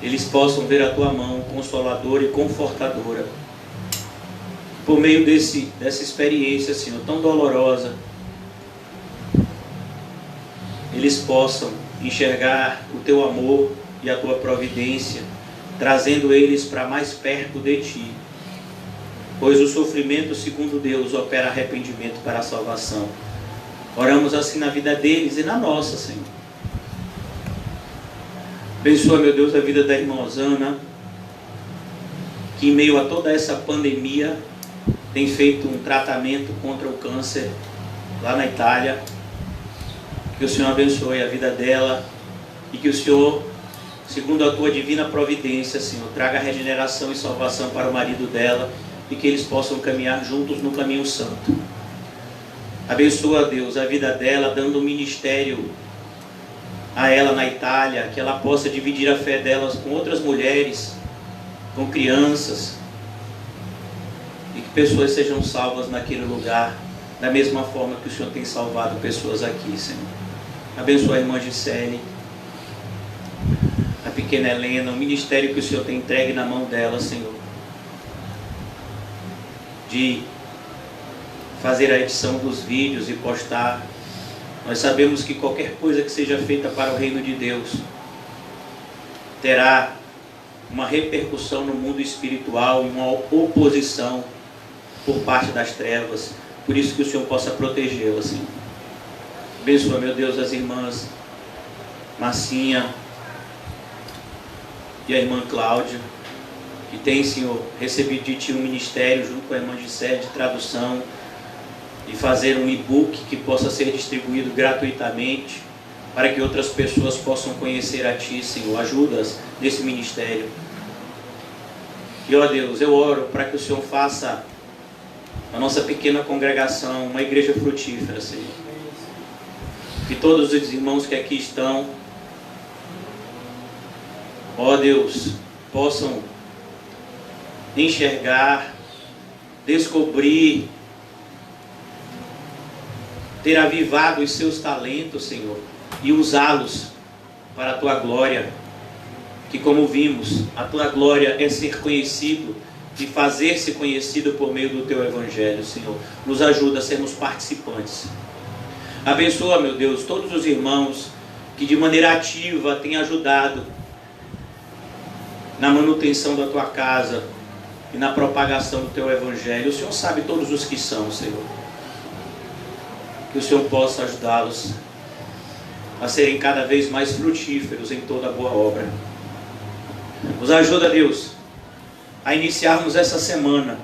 eles possam ver a Tua mão consoladora e confortadora. Por meio dessa experiência, Senhor, tão dolorosa, eles possam enxergar o Teu amor e a Tua providência, trazendo eles para mais perto de Ti. Pois o sofrimento, segundo Deus, opera arrependimento para a salvação. Oramos assim na vida deles e na nossa, Senhor. Abençoa, meu Deus, a vida da irmã Osana, que em meio a toda essa pandemia tem feito um tratamento contra o câncer lá na Itália. Que o Senhor abençoe a vida dela e que o Senhor, segundo a Tua divina providência, Senhor, traga regeneração e salvação para o marido dela e que eles possam caminhar juntos no caminho santo. Abençoa, Deus, a vida dela, dando um ministério a ela na Itália, que ela possa dividir a fé delas com outras mulheres, com crianças, e que pessoas sejam salvas naquele lugar, da mesma forma que o Senhor tem salvado pessoas aqui, Senhor. Abençoa a irmã Gisele, a pequena Helena, o ministério que o Senhor tem entregue na mão dela, Senhor, de fazer a edição dos vídeos e postar. Nós sabemos que qualquer coisa que seja feita para o reino de Deus terá uma repercussão no mundo espiritual e uma oposição por parte das trevas. Por isso que o Senhor possa protegê-la, Senhor. Abençoa, meu Deus, as irmãs Marcinha e a irmã Cláudia, que tem, Senhor, recebido de Ti um ministério junto com a irmã Gisele de tradução e fazer um e-book que possa ser distribuído gratuitamente para que outras pessoas possam conhecer a Ti, Senhor. Ajuda-as nesse ministério. E, ó Deus, eu oro para que o Senhor faça a nossa pequena congregação uma igreja frutífera, Senhor. Que todos os irmãos que aqui estão, ó Deus, possam enxergar, descobrir, ter avivado os seus talentos, Senhor, e usá-los para a Tua glória. Que, como vimos, a Tua glória é ser conhecido e fazer-se conhecido por meio do Teu Evangelho, Senhor. Nos ajuda a sermos participantes. Abençoa, meu Deus, todos os irmãos que de maneira ativa têm ajudado na manutenção da Tua casa, e na propagação do Teu Evangelho. O Senhor sabe todos os que são, Senhor. Que o Senhor possa ajudá-los a serem cada vez mais frutíferos em toda boa obra. Nos ajuda, Deus, a iniciarmos essa semana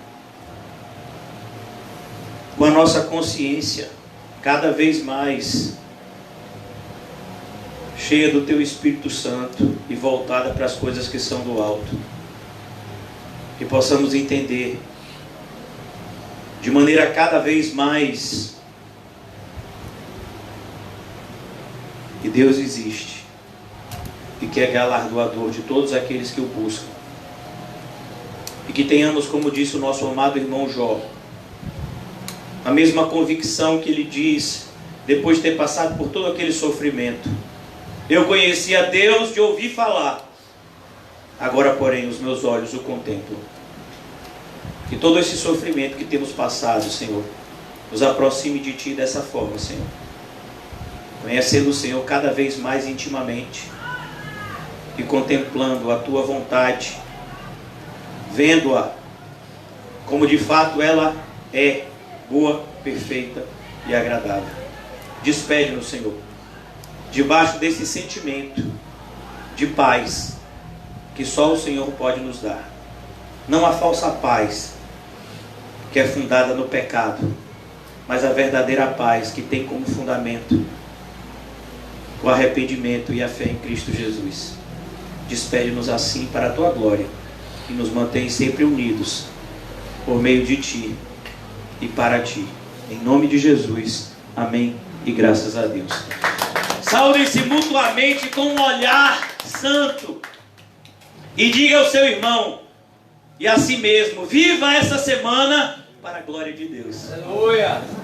com a nossa consciência cada vez mais cheia do Teu Espírito Santo e voltada para as coisas que são do alto. Que possamos entender de maneira cada vez mais que Deus existe e que é galardoador de todos aqueles que o buscam. E que tenhamos, como disse o nosso amado irmão Jó, a mesma convicção que ele diz depois de ter passado por todo aquele sofrimento. Eu conheci a Deus de ouvir falar, agora porém os meus olhos o contemplam. Que todo esse sofrimento que temos passado, Senhor, nos aproxime de Ti dessa forma, Senhor. Conhecendo o Senhor cada vez mais intimamente e contemplando a Tua vontade, vendo-a como de fato ela é boa, perfeita e agradável. Despede-nos, Senhor, debaixo desse sentimento de paz que só o Senhor pode nos dar. Não a falsa paz que é fundada no pecado, mas a verdadeira paz que tem como fundamento o arrependimento e a fé em Cristo Jesus. Despede-nos assim para a Tua glória e nos mantém sempre unidos por meio de Ti e para Ti. Em nome de Jesus. Amém e graças a Deus. Saúdem-se mutuamente com um olhar santo e diga ao seu irmão e a si mesmo: viva essa semana para a glória de Deus. Aleluia!